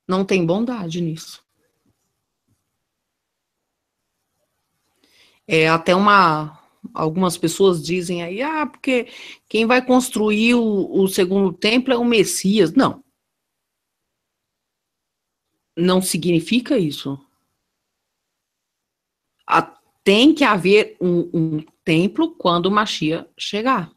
Speaker 3: Não tem bondade nisso. Até algumas pessoas dizem aí, porque quem vai construir o segundo templo é o Messias. Não. Não significa isso. Tem que haver um templo quando o Mashiach chegar.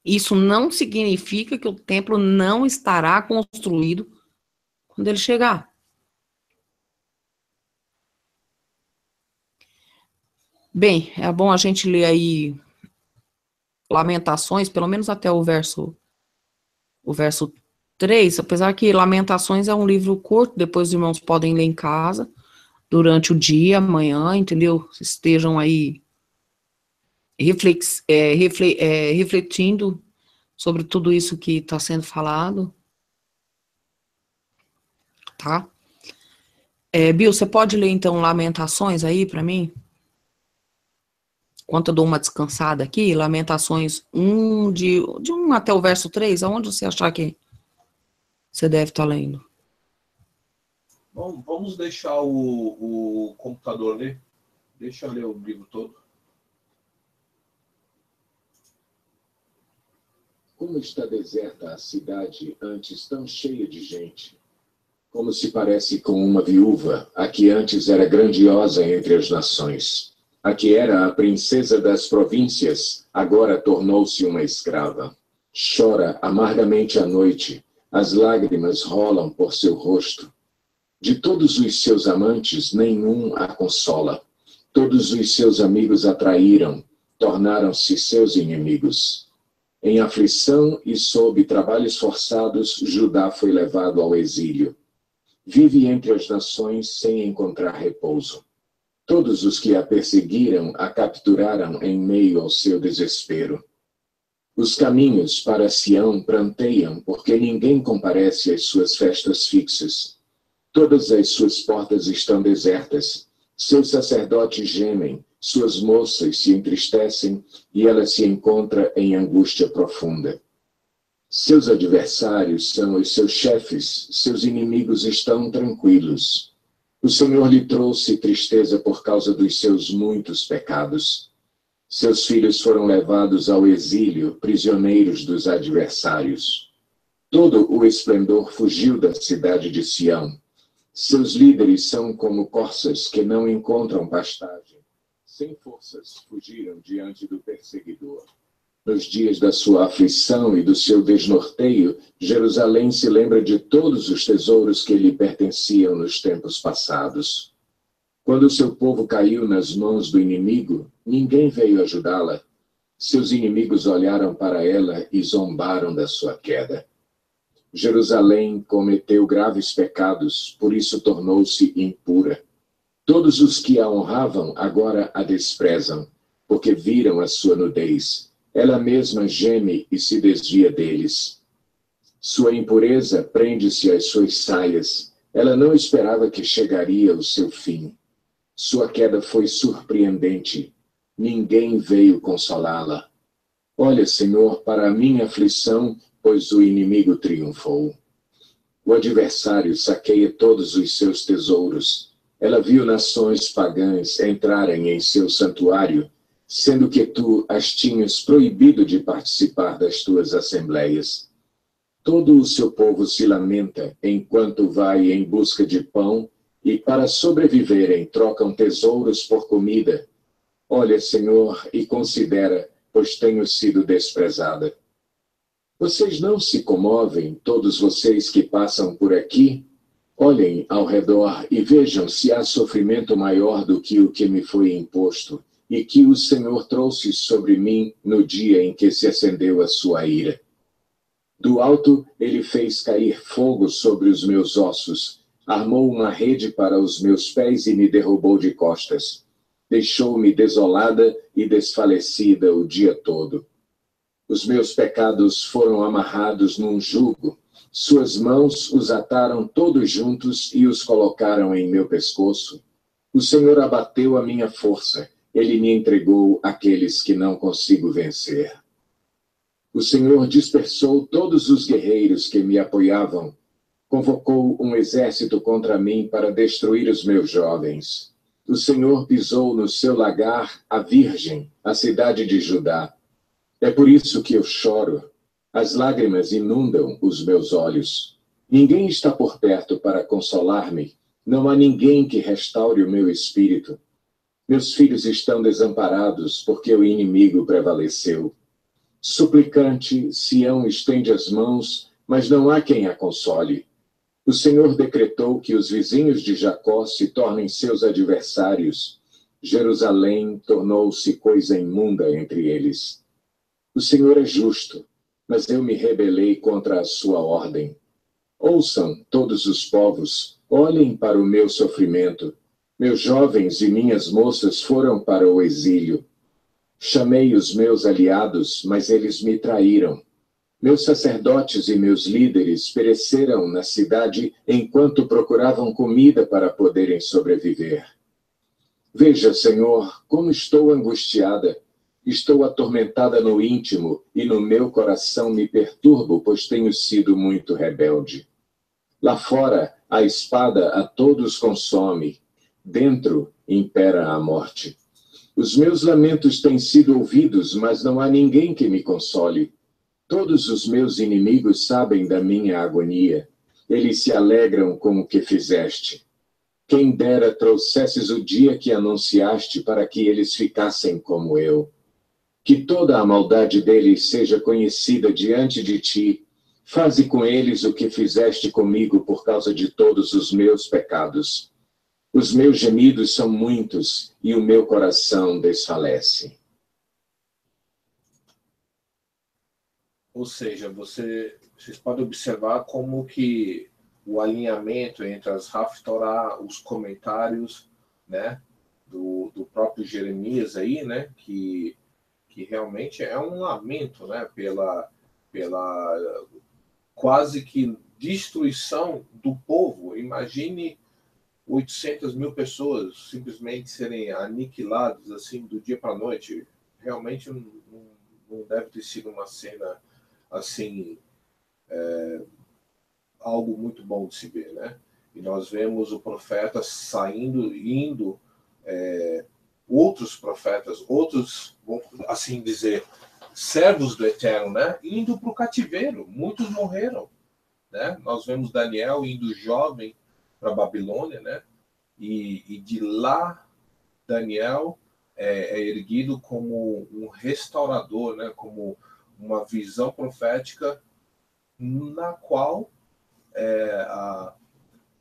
Speaker 3: Isso não significa que o templo não estará construído quando ele chegar. Bem, é bom a gente ler aí Lamentações, pelo menos até o verso 3, apesar que Lamentações é um livro curto, depois os irmãos podem ler em casa, durante o dia, amanhã, entendeu? Estejam aí refletindo sobre tudo isso que está sendo falado, tá? Bill, você pode ler então Lamentações aí para mim? Enquanto eu dou uma descansada aqui, Lamentações 1, de 1 até o verso 3, aonde você achar que você deve estar lendo?
Speaker 2: Bom, vamos deixar o computador ler. Deixa eu ler o livro todo.
Speaker 4: Como está deserta a cidade, antes tão cheia de gente. Como se parece com uma viúva, a que antes era grandiosa entre as nações. A que era a princesa das províncias, agora tornou-se uma escrava. Chora amargamente à noite, as lágrimas rolam por seu rosto. De todos os seus amantes, nenhum a consola. Todos os seus amigos a traíram, tornaram-se seus inimigos. Em aflição e sob trabalhos forçados, Judá foi levado ao exílio. Vive entre as nações sem encontrar repouso. Todos os que a perseguiram a capturaram em meio ao seu desespero. Os caminhos para Sião pranteiam, porque ninguém comparece às suas festas fixas. Todas as suas portas estão desertas. Seus sacerdotes gemem, suas moças se entristecem e ela se encontra em angústia profunda. Seus adversários são os seus chefes, seus inimigos estão tranquilos. O Senhor lhe trouxe tristeza por causa dos seus muitos pecados. Seus filhos foram levados ao exílio, prisioneiros dos adversários. Todo o esplendor fugiu da cidade de Sião. Seus líderes são como corças que não encontram pastagem. Sem forças, fugiram diante do perseguidor. Nos dias da sua aflição e do seu desnorteio, Jerusalém se lembra de todos os tesouros que lhe pertenciam nos tempos passados. Quando o seu povo caiu nas mãos do inimigo, ninguém veio ajudá-la. Seus inimigos olharam para ela e zombaram da sua queda. Jerusalém cometeu graves pecados, por isso tornou-se impura. Todos os que a honravam agora a desprezam, porque viram a sua nudez. Ela mesma geme e se desvia deles. Sua impureza prende-se às suas saias. Ela não esperava que chegaria o seu fim. Sua queda foi surpreendente. Ninguém veio consolá-la. Olha, Senhor, para a minha aflição, pois o inimigo triunfou. O adversário saqueia todos os seus tesouros. Ela viu nações pagãs entrarem em seu santuário, sendo que tu as tinhas proibido de participar das tuas assembleias. Todo o seu povo se lamenta enquanto vai em busca de pão e, para sobreviverem, trocam tesouros por comida. Olha, Senhor, e considera, pois tenho sido desprezada. Vocês não se comovem, todos vocês que passam por aqui? Olhem ao redor e vejam se há sofrimento maior do que o que me foi imposto e que o Senhor trouxe sobre mim no dia em que se acendeu a sua ira. Do alto ele fez cair fogo sobre os meus ossos, armou uma rede para os meus pés e me derrubou de costas. Deixou-me desolada e desfalecida o dia todo. Os meus pecados foram amarrados num jugo. Suas mãos os ataram todos juntos e os colocaram em meu pescoço. O Senhor abateu a minha força. Ele me entregou àqueles que não consigo vencer. O Senhor dispersou todos os guerreiros que me apoiavam. Convocou um exército contra mim para destruir os meus jovens. O Senhor pisou no seu lagar a Virgem, a cidade de Judá. É por isso que eu choro. As lágrimas inundam os meus olhos. Ninguém está por perto para consolar-me. Não há ninguém que restaure o meu espírito. Meus filhos estão desamparados porque o inimigo prevaleceu. Suplicante, Sião estende as mãos, mas não há quem a console. O Senhor decretou que os vizinhos de Jacó se tornem seus adversários. Jerusalém tornou-se coisa imunda entre eles. O Senhor é justo, mas eu me rebelei contra a sua ordem. Ouçam, todos os povos, olhem para o meu sofrimento. Meus jovens e minhas moças foram para o exílio. Chamei os meus aliados, mas eles me traíram. Meus sacerdotes e meus líderes pereceram na cidade enquanto procuravam comida para poderem sobreviver. Veja, Senhor, como estou angustiada. Estou atormentada no íntimo e no meu coração me perturbo, pois tenho sido muito rebelde. Lá fora, a espada a todos consome. Dentro, impera a morte. Os meus lamentos têm sido ouvidos, mas não há ninguém que me console. Todos os meus inimigos sabem da minha agonia. Eles se alegram com o que fizeste. Quem dera trouxesses o dia que anunciaste para que eles ficassem como eu. Que toda a maldade deles seja conhecida diante de ti. Faze com eles o que fizeste comigo por causa de todos os meus pecados. Os meus gemidos são muitos e o meu coração desfalece.
Speaker 2: Ou seja, vocês podem observar como que o alinhamento entre as Haftorah, os comentários, né, do próprio Jeremias aí, né, que realmente é um lamento, né, pela quase que destruição do povo. Imagine 800 mil pessoas simplesmente serem aniquiladas assim do dia para a noite. Realmente não deve ter sido uma cena assim, algo muito bom de se ver, né? E nós vemos o profeta saindo, indo, outros profetas, outros, assim dizer, servos do Eterno, né? Indo para o cativeiro. Muitos morreram, né? Nós vemos Daniel indo jovem para a Babilônia, né? E de lá, Daniel é erguido como um restaurador, né? Como uma visão profética na qual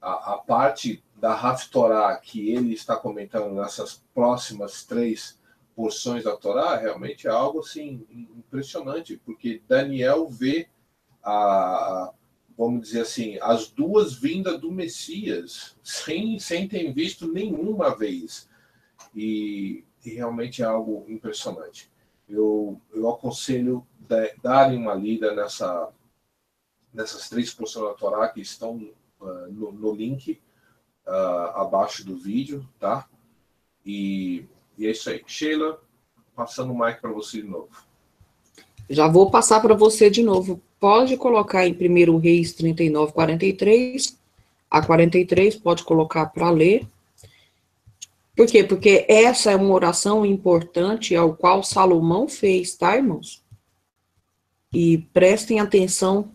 Speaker 2: a parte da Haftorá que ele está comentando nessas próximas 3 porções da Torá realmente é algo assim impressionante, porque Daniel vê vamos dizer assim, as 2 vindas do Messias sem ter visto nenhuma vez, e realmente é algo impressionante. Eu aconselho darem uma lida nessas 3 porções da Torá que estão no link abaixo do vídeo, tá? E é isso aí. Sheila, passando o mic para você de novo.
Speaker 3: Já vou passar para você de novo. Pode colocar em 1 Reis 39, 43. A 43 pode colocar para ler. Por quê? Porque essa é uma oração importante ao qual Salomão fez, tá, irmãos? E prestem atenção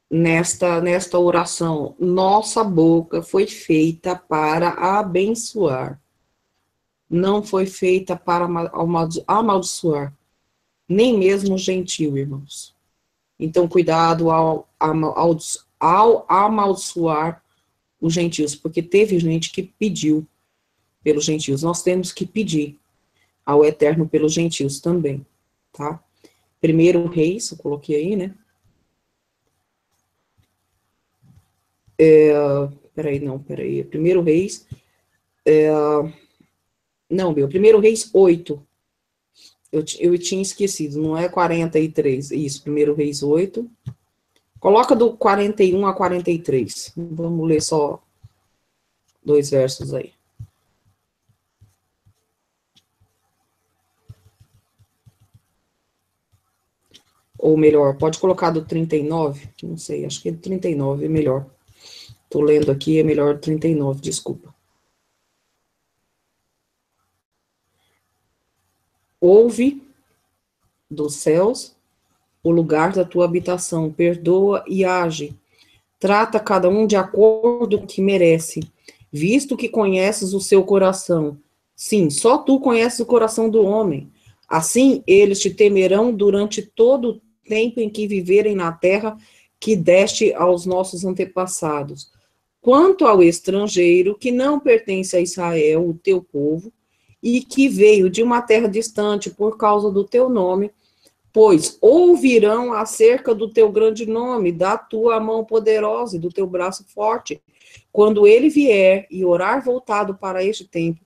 Speaker 3: nesta oração. Nossa boca foi feita para abençoar. Não foi feita para amaldiçoar. Nem mesmo gentil, irmãos. Então, cuidado ao amaldiçoar os gentios, porque teve gente que pediu pelos gentios. Nós temos que pedir ao Eterno pelos gentios também, tá? 1 Reis, eu coloquei aí, né? Peraí. 1 Reis, não, 1 Reis 8. Eu tinha esquecido, não é 43, isso, 1 Reis 8. Coloca do 41 a 43. Vamos ler só 2 versos aí. Ou melhor, pode colocar do 39, não sei, acho que é 39 é melhor. Tô lendo aqui, é melhor 39, desculpa. Ouve dos céus o lugar da tua habitação, perdoa e age. Trata cada um de acordo com o que merece, visto que conheces o seu coração. Sim, só tu conheces o coração do homem. Assim, eles te temerão durante todo o tempo em que viverem na terra que deste aos nossos antepassados. Quanto ao estrangeiro, que não pertence a Israel, o teu povo, e que veio de uma terra distante por causa do teu nome, pois ouvirão acerca do teu grande nome, da tua mão poderosa e do teu braço forte. Quando ele vier e orar voltado para este tempo,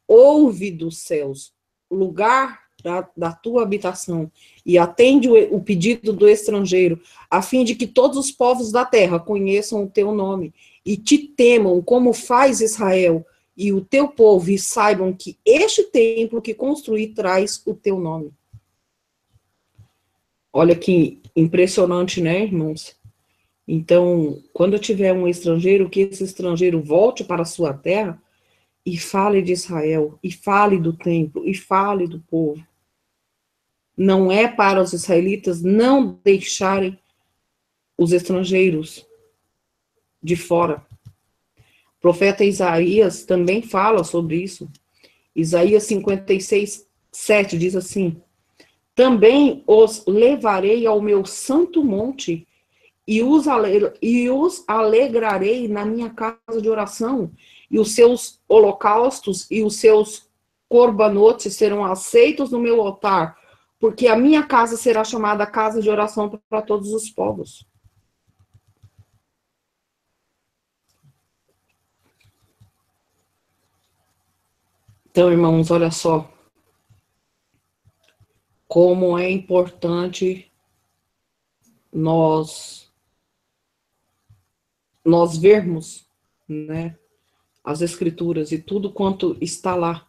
Speaker 3: ouve dos céus, lugar da tua habitação, e atende o pedido do estrangeiro, a fim de que todos os povos da terra conheçam o teu nome, e te temam como faz Israel, e o teu povo, e saibam que este templo que construí traz o teu nome. Olha que impressionante, né, irmãos? Então, quando tiver um estrangeiro, que esse estrangeiro volte para a sua terra e fale de Israel, e fale do templo, e fale do povo. Não é para os israelitas não deixarem os estrangeiros de fora. O profeta Isaías também fala sobre isso. Isaías 56, 7 diz assim: também os levarei ao meu santo monte e os alegrarei na minha casa de oração, e os seus holocaustos e os seus corbanotes serão aceitos no meu altar, porque a minha casa será chamada casa de oração para todos os povos. Então, irmãos, olha só como é importante nós vermos, né, as escrituras e tudo quanto está lá.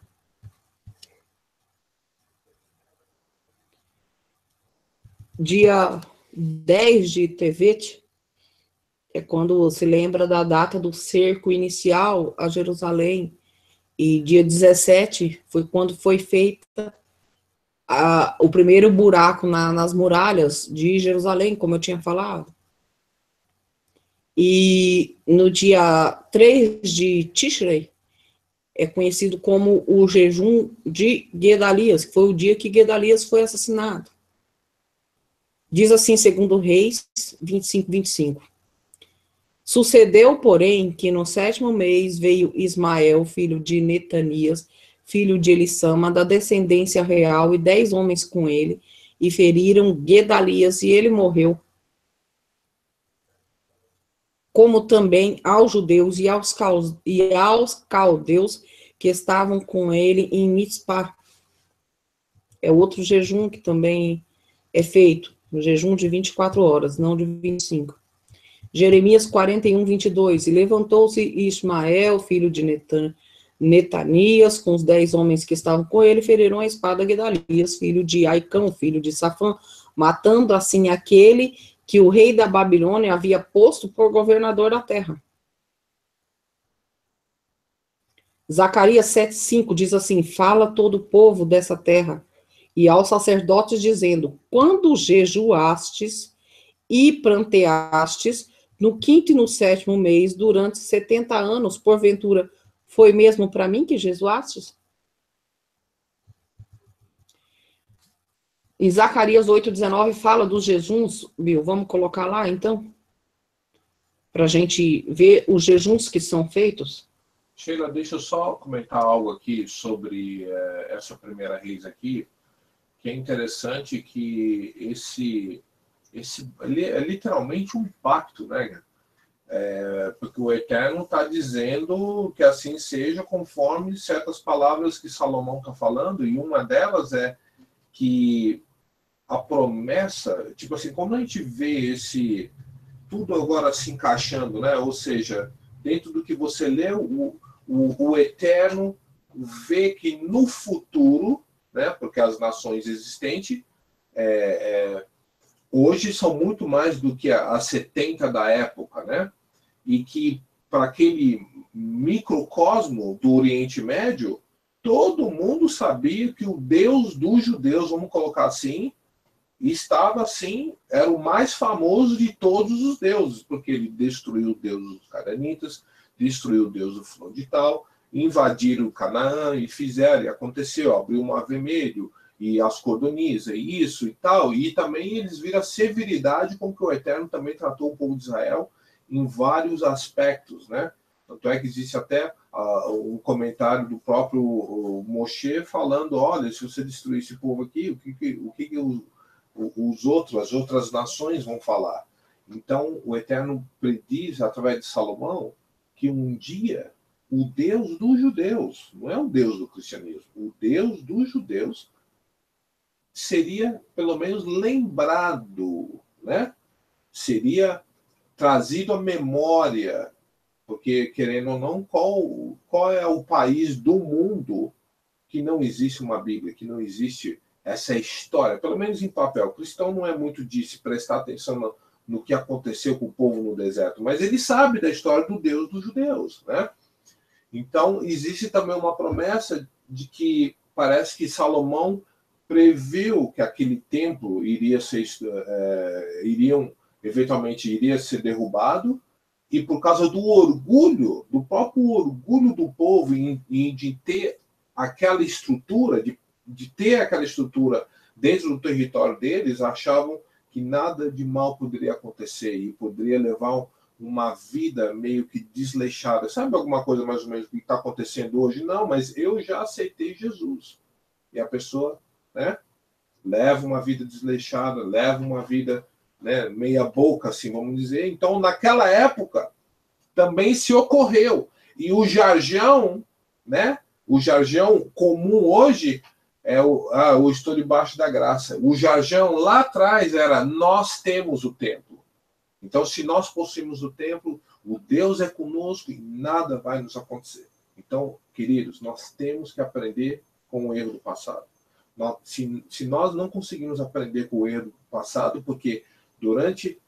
Speaker 3: Dia 10 de Tevet é quando se lembra da data do cerco inicial a Jerusalém, e dia 17 foi quando foi feita o primeiro buraco nas muralhas de Jerusalém, como eu tinha falado. E no dia 3 de Tishrei é conhecido como o jejum de Guedalias, que foi o dia que Guedalias foi assassinado. Diz assim, segundo Reis 25, 25. Sucedeu, porém, que no 7º mês veio Ismael, filho de Netanias, filho de Elissama, da descendência real, e 10 homens com ele, e feriram Guedalias, e ele morreu. Como também aos judeus e aos caldeus que estavam com ele em Mitzpá. É outro jejum que também é feito, o jejum de 24 horas, não de 25. Jeremias 41, 22. E levantou-se Ismael, filho de Netanias, com os 10 homens que estavam com ele, feriram a espada a Guedalias, filho de Aicão, filho de Safã, matando assim aquele que o rei da Babilônia havia posto por governador da terra. Zacarias 7,5 diz assim: fala todo o povo dessa terra, e aos sacerdotes, dizendo: quando jejuastes e pranteastes, no 5º e no 7º mês, durante 70 anos, porventura, foi mesmo para mim que jejuastes? E Zacarias 8,19 fala dos jejuns, Bill, vamos colocar lá, então? Para a gente ver os jejuns que são feitos.
Speaker 2: Sheila, deixa eu só comentar algo aqui sobre essa primeira Reis aqui, que é interessante que esse é literalmente um pacto, né? Porque o Eterno está dizendo que assim seja conforme certas palavras que Salomão está falando, e uma delas é que a promessa, tipo assim, quando a gente vê tudo agora se encaixando, né? Ou seja, dentro do que você leu, o Eterno vê que no futuro, né? Porque as nações existentes hoje são muito mais do que as 70 da época, né? E que para aquele microcosmo do Oriente Médio, todo mundo sabia que o Deus dos judeus, vamos colocar assim, estava assim, era o mais famoso de todos os deuses, porque ele destruiu o deus dos Canaanitas, destruiu o deus do fulano de tal, invadiram Canaã e fizeram, e aconteceu, abriu o Mar Vermelho, e as cordoniza, e isso e tal, e também eles viram a severidade com que o Eterno também tratou o povo de Israel em vários aspectos, né? Tanto é que existe até um comentário do próprio Moshe falando, olha, se você destruir esse povo aqui, o que as outras nações vão falar? Então, o Eterno prediz, através de Salomão, que um dia o Deus dos judeus, não é o Deus do cristianismo, o Deus dos judeus seria, pelo menos, lembrado, né? Seria trazido à memória, porque, querendo ou não, qual é o país do mundo que não existe uma Bíblia, que não existe essa história, pelo menos em papel. O cristão não é muito de se prestar atenção no que aconteceu com o povo no deserto, mas ele sabe da história do Deus dos judeus, né? Então, existe também uma promessa de que parece que Salomão previu que aquele templo eventualmente iria ser derrubado, e por causa do orgulho, do próprio orgulho do povo de ter aquela estrutura, de ter aquela estrutura dentro do território deles, achavam que nada de mal poderia acontecer e poderia levar uma vida meio que desleixada. Sabe alguma coisa mais ou menos que está acontecendo hoje? Não, mas eu já aceitei Jesus. E a pessoa, né, leva uma vida desleixada, leva uma vida, né, meia boca, assim, vamos dizer. Então, naquela época, também se ocorreu. E o jargão, né, o jargão comum hoje é o estou debaixo da graça. O jargão lá atrás era nós temos o templo. Então, se nós possuímos o templo, o Deus é conosco e nada vai nos acontecer. Então, queridos, nós temos que aprender com o erro do passado. Se nós não conseguimos aprender com o erro do passado, porque durante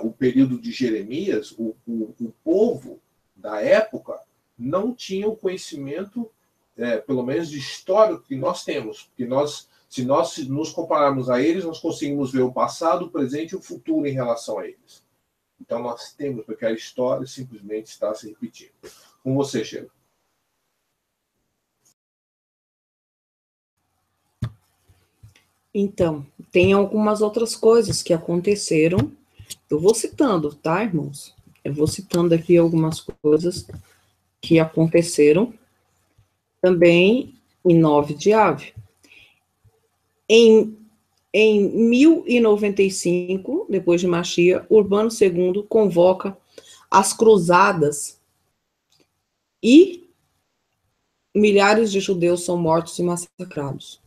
Speaker 2: o período de Jeremias, o povo da época não tinha o conhecimento, pelo menos de história, que nós temos. Porque se nós nos compararmos a eles, nós conseguimos ver o passado, o presente e o futuro em relação a eles. Então nós temos, porque a história simplesmente está se repetindo. Com você, Sheila.
Speaker 3: Então, tem algumas outras coisas que aconteceram. Eu vou citando, tá, irmãos? Eu vou citando aqui algumas coisas que aconteceram também em 9 de Ave. Em 1095, depois de Machia, Urbano II convoca as cruzadas e milhares de judeus são mortos e massacrados.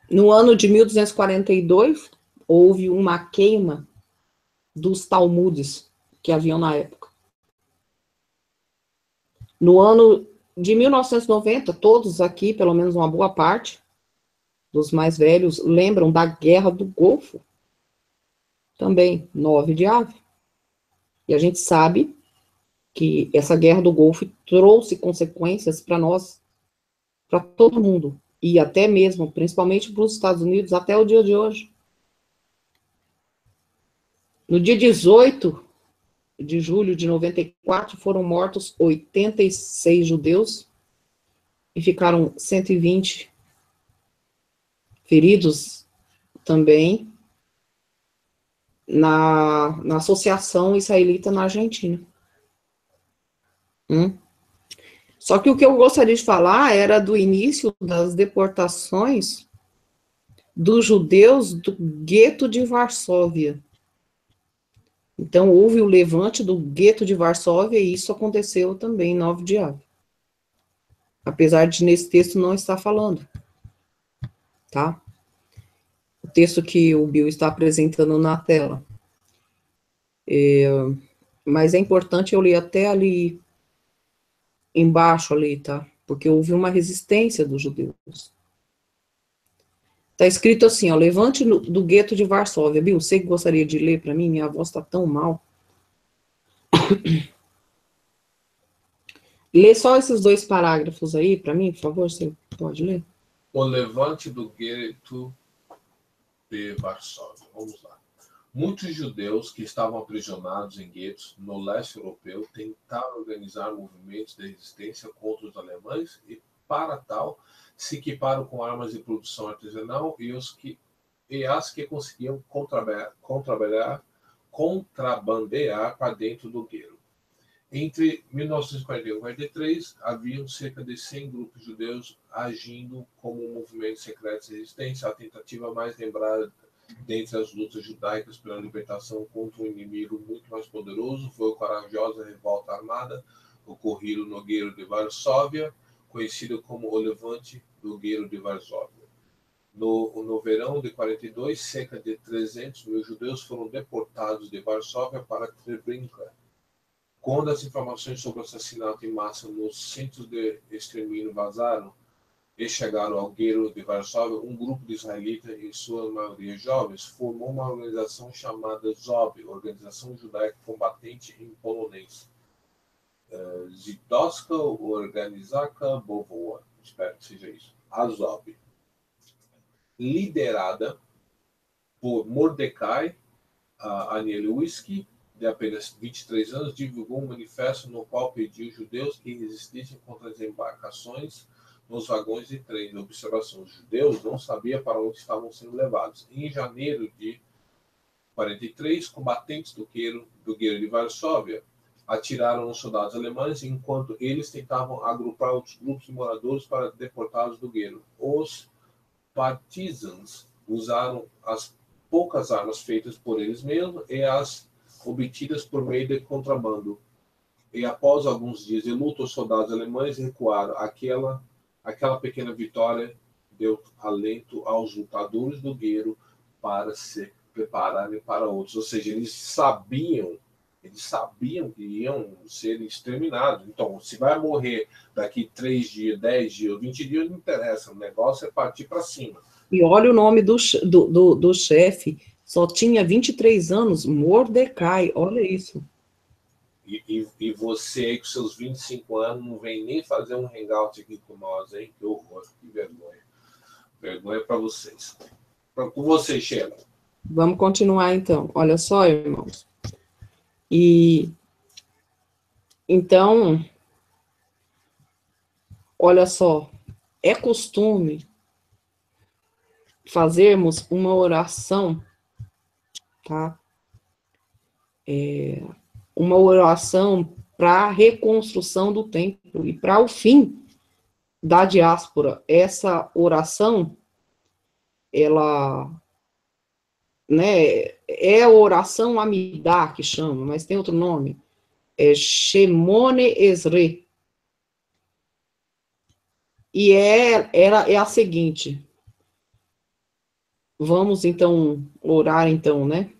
Speaker 3: No ano de 1242, houve uma queima dos Talmudes que haviam na época. No ano de 1990, todos aqui, pelo menos uma boa parte dos mais velhos, lembram da Guerra do Golfo, também 9 de Ave. E a gente sabe que essa Guerra do Golfo trouxe consequências para nós, para todo mundo, e até mesmo, principalmente para os Estados Unidos, até o dia de hoje. No dia 18 de julho de 94, foram mortos 86 judeus e ficaram 120 feridos também na Associação Israelita na Argentina. Só que o que eu gostaria de falar era do início das deportações dos judeus do gueto de Varsóvia. Então, houve o levante do gueto de Varsóvia e isso aconteceu também em 9 de Ave. Apesar de nesse texto não estar falando, tá? O texto que o Bill está apresentando na tela. Mas é importante eu ler até ali embaixo ali, tá? Porque houve uma resistência dos judeus. Tá escrito assim, ó, levante do gueto de Varsóvia. Bill, você que gostaria de ler para mim? Minha voz tá tão mal. Lê só esses 2 parágrafos aí para mim, por favor, você pode ler?
Speaker 2: O levante do gueto de Varsóvia. Vamos lá. Muitos judeus que estavam aprisionados em guetos no leste europeu tentaram organizar movimentos de resistência contra os alemães e, para tal, se equiparam com armas de produção artesanal e as que conseguiam contrabandear para dentro do gueto. Entre 1941 e 1943, haviam cerca de 100 grupos judeus agindo como um movimento secreto de resistência, a tentativa mais lembrada dentre as lutas judaicas pela libertação contra um inimigo muito mais poderoso foi a corajosa revolta armada ocorrida no gueto de Varsóvia, conhecido como o Levante do Gueto de Varsóvia. No verão de 42, cerca de 300 mil judeus foram deportados de Varsóvia para Treblinka. Quando as informações sobre o assassinato em massa nos centros de extermínio vazaram e chegaram ao gueto de Varsóvia, um grupo de israelitas, em sua maioria jovens, formou uma organização chamada ZOB, Organização Judaica Combatente em polonês. Żydowska Organizacja Bojowa, espero que seja isso, a ZOB. Liderada por Mordecai Anielewski, de apenas 23 anos, divulgou um manifesto no qual pediu judeus que resistissem contra as embarcações nos vagões de trem. Observação: os judeus não sabiam para onde estavam sendo levados. Em janeiro de 43, combatentes do gueto de Varsóvia atiraram nos soldados alemães enquanto eles tentavam agrupar outros grupos de moradores para deportá-los do gueto. Os partisans usaram as poucas armas feitas por eles mesmos e as obtidas por meio de contrabando. E após alguns dias de luta, os soldados alemães recuaram. Aquela pequena vitória deu alento aos lutadores do gueto para se prepararem para outros. Ou seja, eles sabiam que iam ser exterminados. Então, se vai morrer daqui 3 dias, 10 dias, 20 dias, não interessa. O negócio é partir para cima.
Speaker 3: E olha o nome do chefe, só tinha 23 anos, Mordecai, olha isso.
Speaker 2: E você aí com seus 25 anos não vem nem fazer um hangout aqui com nós, hein? Que horror, que vergonha. Vergonha para vocês. Com vocês, Sheila.
Speaker 3: Vamos continuar então. Olha só, irmãos. E então, olha só, é costume fazermos uma oração, tá? Uma oração para a reconstrução do templo e para o fim da diáspora. Essa oração, ela, né, é a oração Amidá, que chama, mas tem outro nome, é Shemone Ezre. E ela é a seguinte, vamos então orar então, né?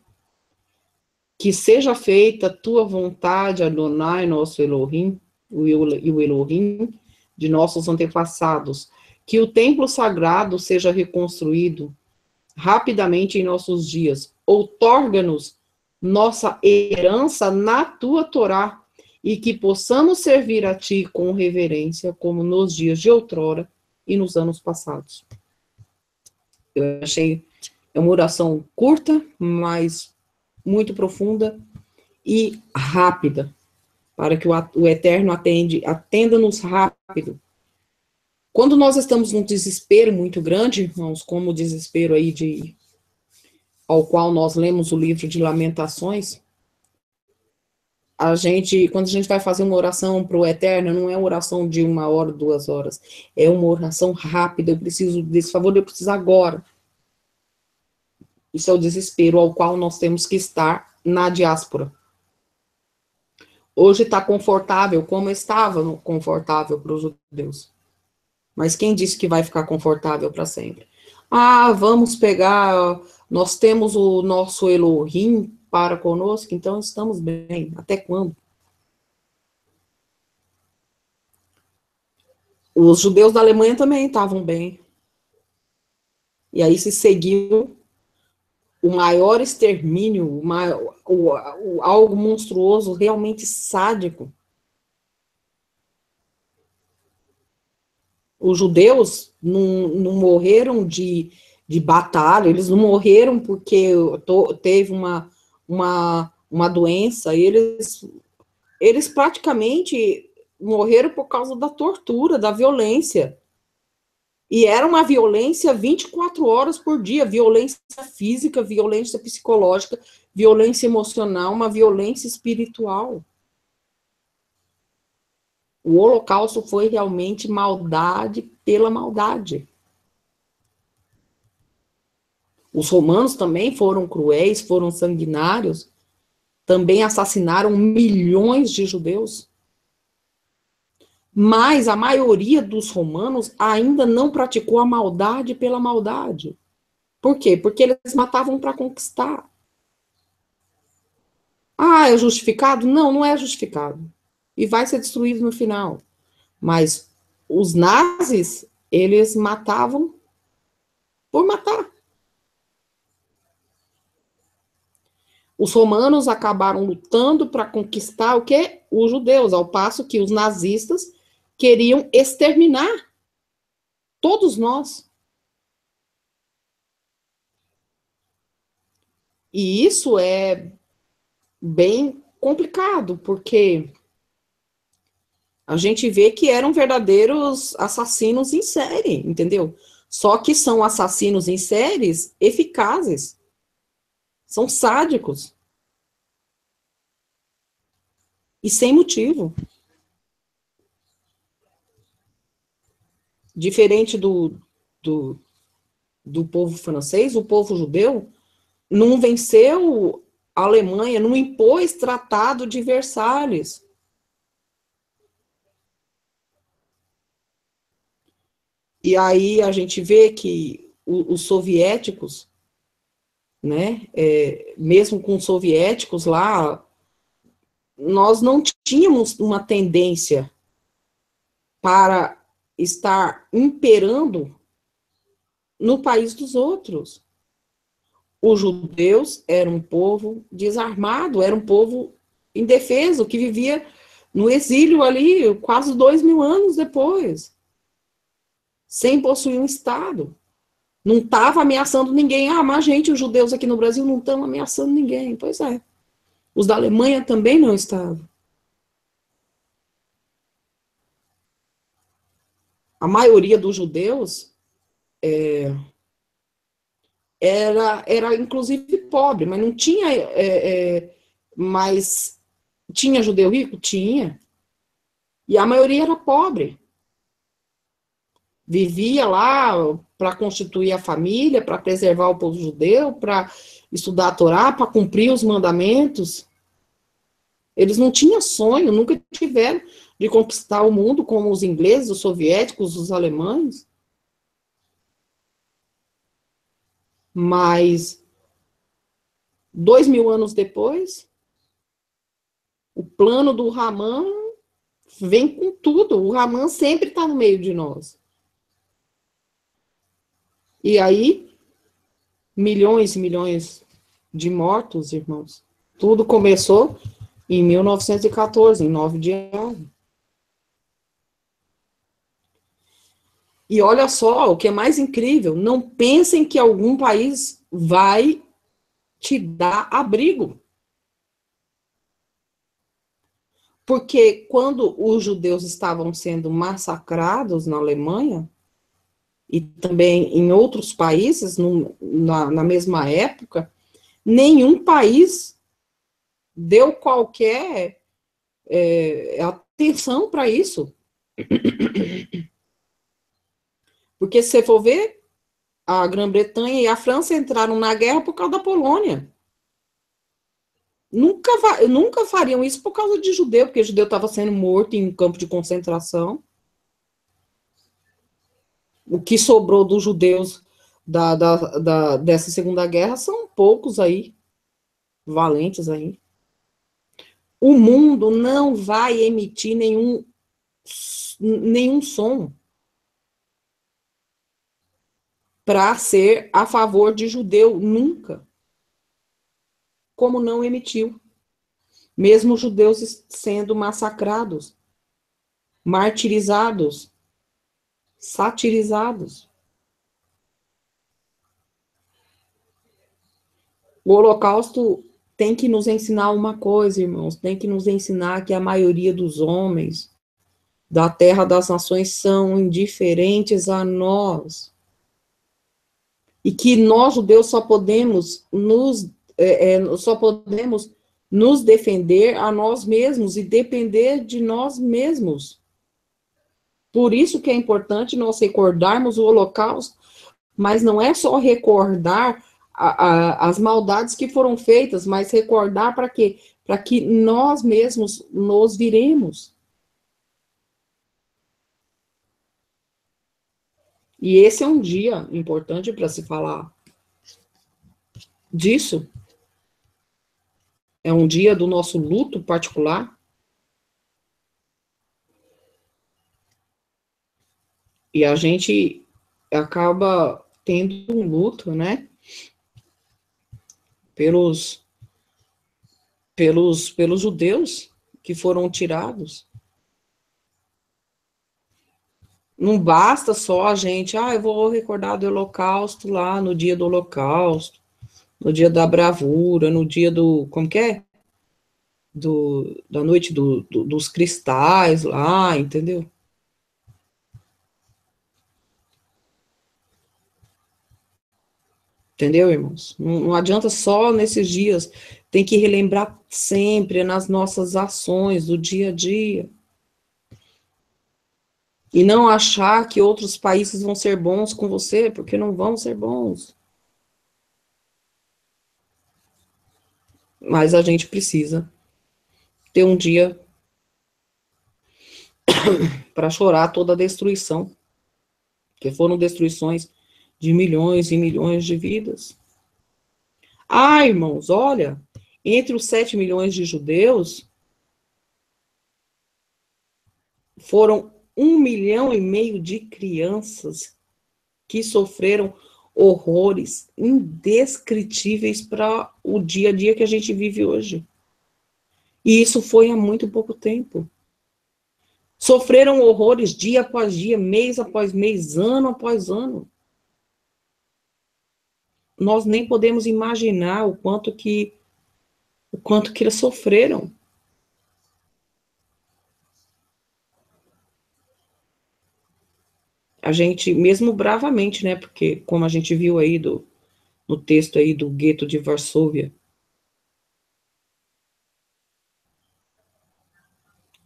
Speaker 3: Que seja feita a tua vontade, Adonai, nosso Elohim, e o Elohim de nossos antepassados, que o templo sagrado seja reconstruído rapidamente em nossos dias. Outorga-nos nossa herança na tua Torá, e que possamos servir a ti com reverência, como nos dias de outrora e nos anos passados. Eu achei uma oração curta, mas muito profunda e rápida, para que o Eterno atenda-nos rápido. Quando nós estamos num desespero muito grande, irmãos, como o desespero aí ao qual nós lemos o livro de Lamentações, quando a gente vai fazer uma oração para o Eterno, não é uma oração de 1 hora, 2 horas, é uma oração rápida, eu preciso desse favor, eu preciso agora. Isso é o desespero ao qual nós temos que estar na diáspora. Hoje está confortável, como estava confortável para os judeus. Mas quem disse que vai ficar confortável para sempre? Vamos pegar, nós temos o nosso Elohim para conosco, então estamos bem. Até quando? Os judeus da Alemanha também estavam bem. E aí se seguiu o maior extermínio, algo monstruoso, realmente sádico. Os judeus não morreram de batalha, eles não morreram porque teve uma doença, eles praticamente morreram por causa da tortura, da violência. E era uma violência 24 horas por dia, violência física, violência psicológica, violência emocional, uma violência espiritual. O Holocausto foi realmente maldade pela maldade. Os romanos também foram cruéis, foram sanguinários, também assassinaram milhões de judeus. Mas a maioria dos romanos ainda não praticou a maldade pela maldade. Por quê? Porque eles matavam para conquistar. É justificado? Não, não é justificado. E vai ser destruído no final. Mas os nazis, eles matavam por matar. Os romanos acabaram lutando para conquistar o quê? Os judeus, ao passo que os nazistas queriam exterminar todos nós. E isso é bem complicado, porque a gente vê que eram verdadeiros assassinos em série, entendeu? Só que são assassinos em séries eficazes. São sádicos. E sem motivo. Diferente do povo francês, o povo judeu não venceu a Alemanha, não impôs Tratado de Versalhes. E aí a gente vê que os soviéticos, né, mesmo com os soviéticos lá, nós não tínhamos uma tendência para estar imperando no país dos outros. Os judeus eram um povo desarmado, era um povo indefeso, que vivia no exílio ali quase 2000 anos depois, sem possuir um Estado. Não estava ameaçando ninguém. Mas gente, os judeus aqui no Brasil não estão ameaçando ninguém. Pois é. Os da Alemanha também não estavam. A maioria dos judeus era inclusive pobre, mas não tinha, mas tinha judeu rico? Tinha. E a maioria era pobre. Vivia lá para constituir a família, para preservar o povo judeu, para estudar a Torá, para cumprir os mandamentos. Eles não tinham sonho, nunca tiveram de conquistar o mundo como os ingleses, os soviéticos, os alemães. Mas 2000 anos depois, o plano do Raman vem com tudo. O Raman sempre está no meio de nós. E aí, milhões e milhões de mortos, irmãos. Tudo começou em 1914, em 9 de janeiro. E olha só, o que é mais incrível, não pensem que algum país vai te dar abrigo. Porque quando os judeus estavam sendo massacrados na Alemanha, e também em outros países, na mesma época, nenhum país deu qualquer atenção para isso. Porque se você for ver, a Grã-Bretanha e a França entraram na guerra por causa da Polônia. Nunca fariam isso por causa de judeu, porque judeu estava sendo morto em um campo de concentração. O que sobrou dos judeus dessa Segunda Guerra são poucos aí, valentes aí. O mundo não vai emitir nenhum som para ser a favor de judeu, nunca. Como não emitiu. Mesmo os judeus sendo massacrados, martirizados, satirizados. O Holocausto tem que nos ensinar uma coisa, irmãos, tem que nos ensinar que a maioria dos homens da terra das nações são indiferentes a nós. E que nós, judeus, só podemos nos defender a nós mesmos e depender de nós mesmos. Por isso que é importante nós recordarmos o Holocausto, mas não é só recordar as maldades que foram feitas, mas recordar para quê? Para que nós mesmos nos viremos. E esse é um dia importante para se falar disso. É um dia do nosso luto particular. E a gente acaba tendo um luto, né? Pelos judeus que foram tirados. Não basta só a gente, eu vou recordar do Holocausto lá no dia do Holocausto, no dia da bravura, no dia do, como que é? Da noite dos cristais lá, entendeu? Entendeu, irmãos? Não adianta só nesses dias, tem que relembrar sempre nas nossas ações do dia a dia. E não achar que outros países vão ser bons com você, porque não vão ser bons. Mas a gente precisa ter um dia para chorar toda a destruição, que foram destruições de milhões e milhões de vidas. Irmãos, olha, entre os 7 milhões de judeus, foram 1,5 milhão de crianças que sofreram horrores indescritíveis para o dia a dia que a gente vive hoje. E isso foi há muito pouco tempo. Sofreram horrores dia após dia, mês após mês, ano após ano. Nós nem podemos imaginar o quanto que eles sofreram. A gente, mesmo bravamente, né, porque como a gente viu aí no texto aí do gueto de Varsóvia.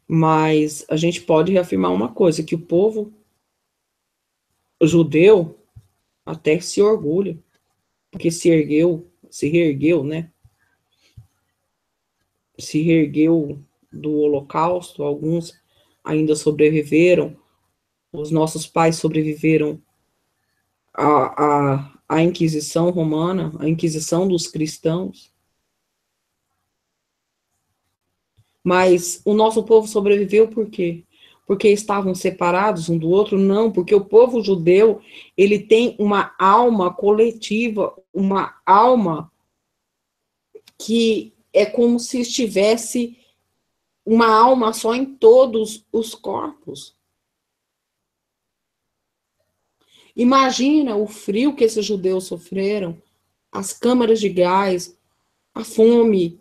Speaker 3: Mas a gente pode reafirmar uma coisa, que o povo judeu até se orgulha, porque se reergueu, né? Se reergueu do Holocausto, alguns ainda sobreviveram, os nossos pais sobreviveram à Inquisição Romana, à Inquisição dos cristãos. Mas o nosso povo sobreviveu por quê? Porque estavam separados um do outro? Não, porque o povo judeu, ele tem uma alma coletiva, uma alma que é como se estivesse uma alma só em todos os corpos. Imagina o frio que esses judeus sofreram, as câmaras de gás, a fome,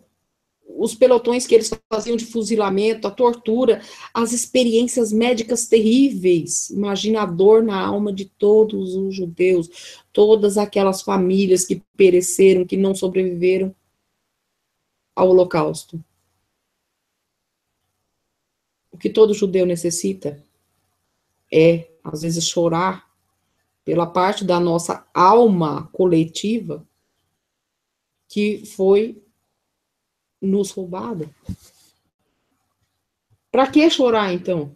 Speaker 3: os pelotões que eles faziam de fuzilamento, a tortura, as experiências médicas terríveis. Imagina a dor na alma de todos os judeus, todas aquelas famílias que pereceram, que não sobreviveram ao Holocausto. O que todo judeu necessita é, às vezes, chorar pela parte da nossa alma coletiva que foi nos roubada. Para que chorar, então?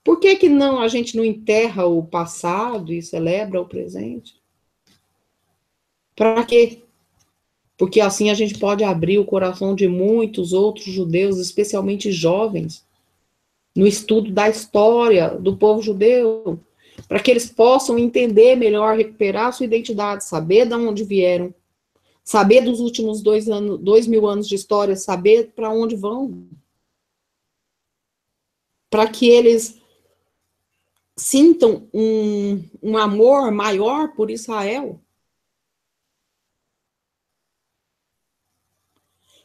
Speaker 3: Por que não a gente não enterra o passado e celebra o presente? Para quê? Porque assim a gente pode abrir o coração de muitos outros judeus, especialmente jovens, no estudo da história do povo judeu, para que eles possam entender melhor, recuperar a sua identidade, saber de onde vieram, saber dos últimos 2.000 anos de história, saber para onde vão, para que eles sintam um amor maior por Israel.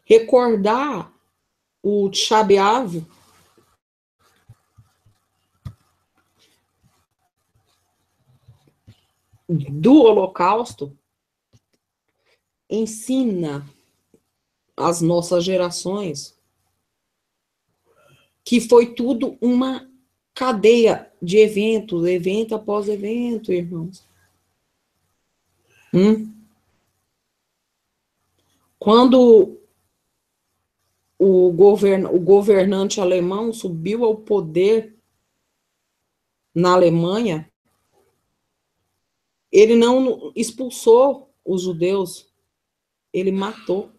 Speaker 3: Recordar o Tisha B'Av do Holocausto ensina às nossas gerações que foi tudo uma cadeia de eventos, evento após evento, irmãos. Quando o governante alemão subiu ao poder na Alemanha, ele não expulsou os judeus, ele matou.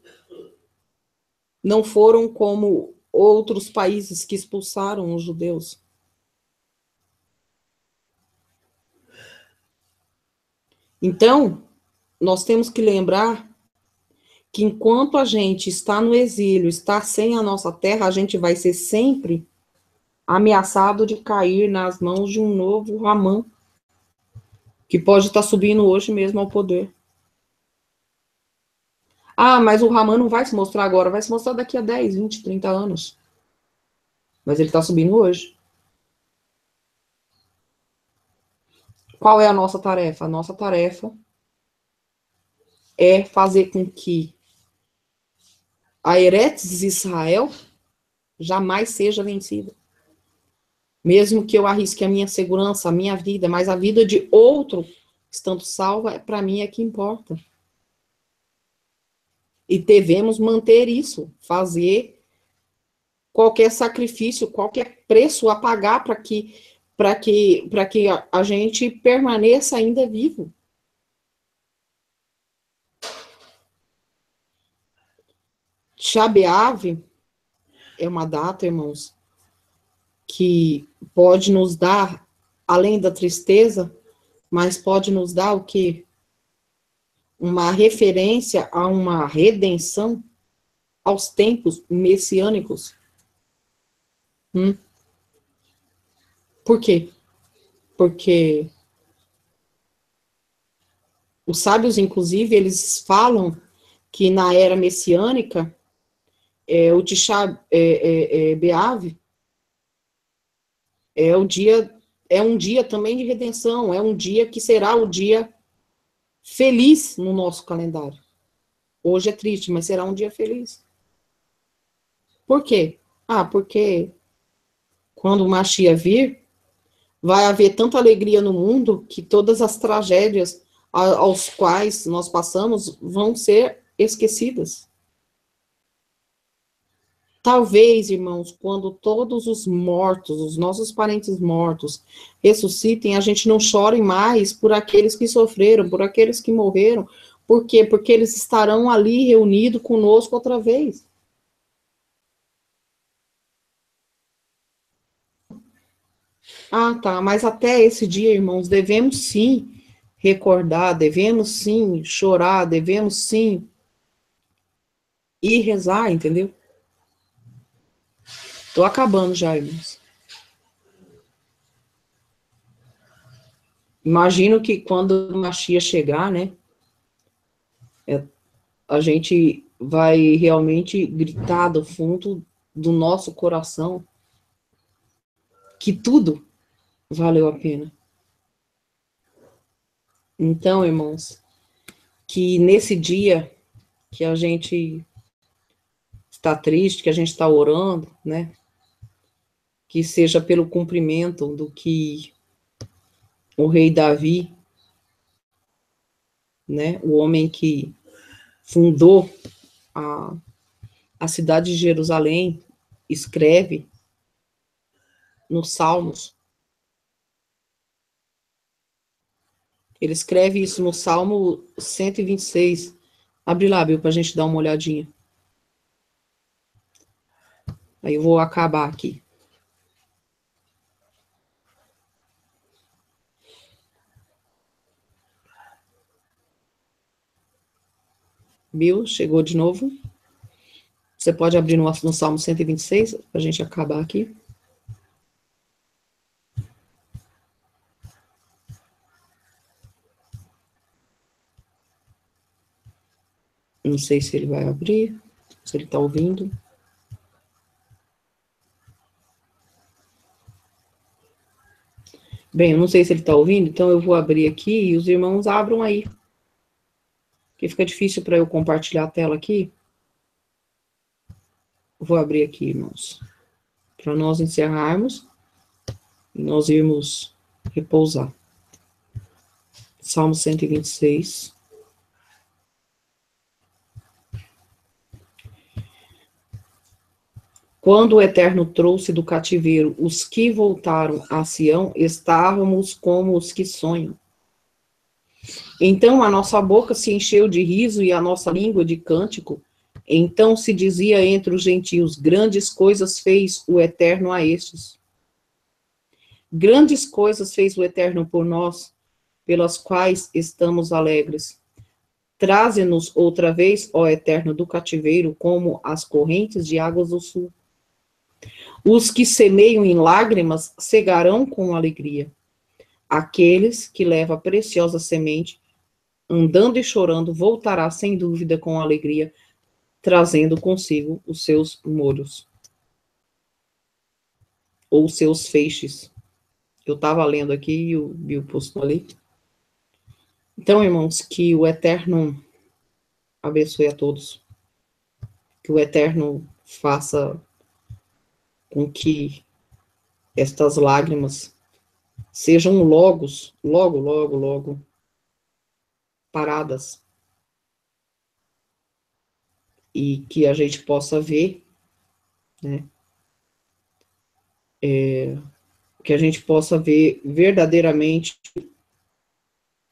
Speaker 3: Não foram como outros países que expulsaram os judeus. Então, nós temos que lembrar que enquanto a gente está no exílio, está sem a nossa terra, a gente vai ser sempre ameaçado de cair nas mãos de um novo Hamã, que pode estar subindo hoje mesmo ao poder. Ah, mas o Hamã não vai se mostrar agora, vai se mostrar daqui a 10, 20, 30 anos. Mas ele está subindo hoje. Qual é a nossa tarefa? A nossa tarefa é fazer com que a Eretz Israel jamais seja vencida. Mesmo que eu arrisque a minha segurança, a minha vida, mas a vida de outro, estando salva, para mim é que importa. E devemos manter isso, fazer qualquer sacrifício, qualquer preço a pagar para que a gente permaneça ainda vivo. Tisha B'Av é uma data, irmãos, que pode nos dar, além da tristeza, mas pode nos dar o quê? Uma referência a uma redenção aos tempos messiânicos. Por quê? Porque os sábios, inclusive, eles falam que na era messiânica, o Tisha B'Av é um dia também de redenção, é um dia que será o dia feliz no nosso calendário. Hoje é triste, mas será um dia feliz. Por quê? Porque quando o Mashiach vir, vai haver tanta alegria no mundo que todas as tragédias aos quais nós passamos vão ser esquecidas. Talvez, irmãos, quando todos os mortos, os nossos parentes mortos, ressuscitem, a gente não chore mais por aqueles que sofreram, por aqueles que morreram. Por quê? Porque eles estarão ali reunidos conosco outra vez. Tá, mas até esse dia, irmãos, devemos sim recordar, devemos sim chorar, devemos sim ir rezar, entendeu? Tô acabando já, irmãos. Imagino que quando o Mashiach chegar, né, a gente vai realmente gritar do fundo do nosso coração que tudo valeu a pena. Então, irmãos, que nesse dia que a gente está triste, que a gente está orando, né, que seja pelo cumprimento do que o rei Davi, né, o homem que fundou a cidade de Jerusalém, escreve nos Salmos. Ele escreve isso no Salmo 126. Abre lá, Bill, para a gente dar uma olhadinha. Aí eu vou acabar aqui. Bill, chegou de novo? Você pode abrir no Salmo 126, para a gente acabar aqui. Não sei se ele vai abrir, se ele está ouvindo. Bem, eu não sei se ele está ouvindo, então eu vou abrir aqui e os irmãos abram aí. Porque fica difícil para eu compartilhar a tela aqui. Vou abrir aqui, irmãos. Para nós encerrarmos e nós irmos repousar. Salmo 126. Quando o Eterno trouxe do cativeiro os que voltaram a Sião, estávamos como os que sonham. Então a nossa boca se encheu de riso e a nossa língua de cântico. Então se dizia entre os gentios, grandes coisas fez o Eterno a estes. Grandes coisas fez o Eterno por nós, pelas quais estamos alegres. Traze-nos outra vez, ó Eterno, do cativeiro, como as correntes de águas do sul. Os que semeiam em lágrimas cegarão com alegria. Aqueles que levam a preciosa semente, andando e chorando, voltará sem dúvida com alegria, trazendo consigo os seus molhos. Ou seus feixes. Eu estava lendo aqui e o Bill postou ali. Então, irmãos, que o Eterno abençoe a todos. Que o Eterno faça com que estas lágrimas sejam logo paradas. E que a gente possa ver, né? Que a gente possa ver verdadeiramente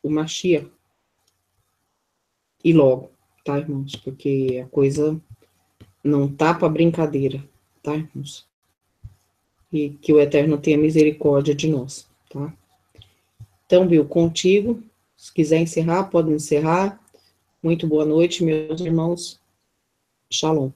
Speaker 3: o Mashiach. E logo, tá, irmãos? Porque a coisa não tá para brincadeira, tá, irmãos? E que o Eterno tenha misericórdia de nós, tá? Então, Bill, contigo. Se quiser encerrar, pode encerrar. Muito boa noite, meus irmãos. Shalom.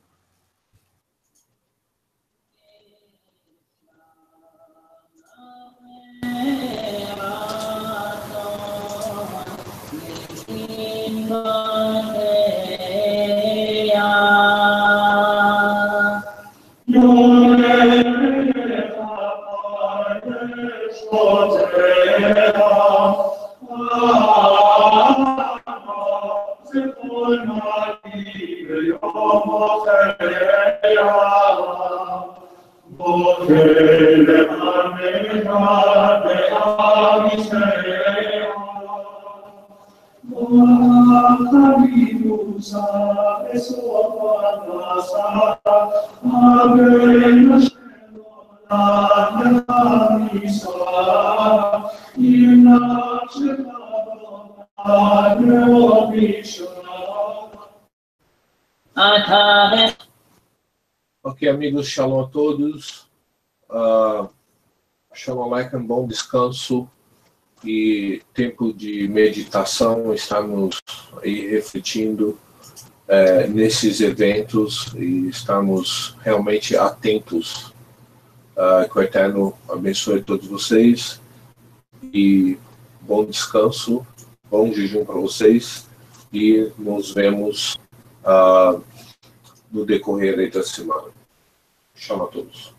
Speaker 5: Oh,
Speaker 2: Ok, amigos, shalom a todos. Shalom Aleichem, bom descanso e tempo de meditação. Estamos aí refletindo nesses eventos e estamos realmente atentos. Que o Eterno abençoe todos vocês e bom descanso, bom jejum para vocês e nos vemos no decorrer da semana. Shalom a todos.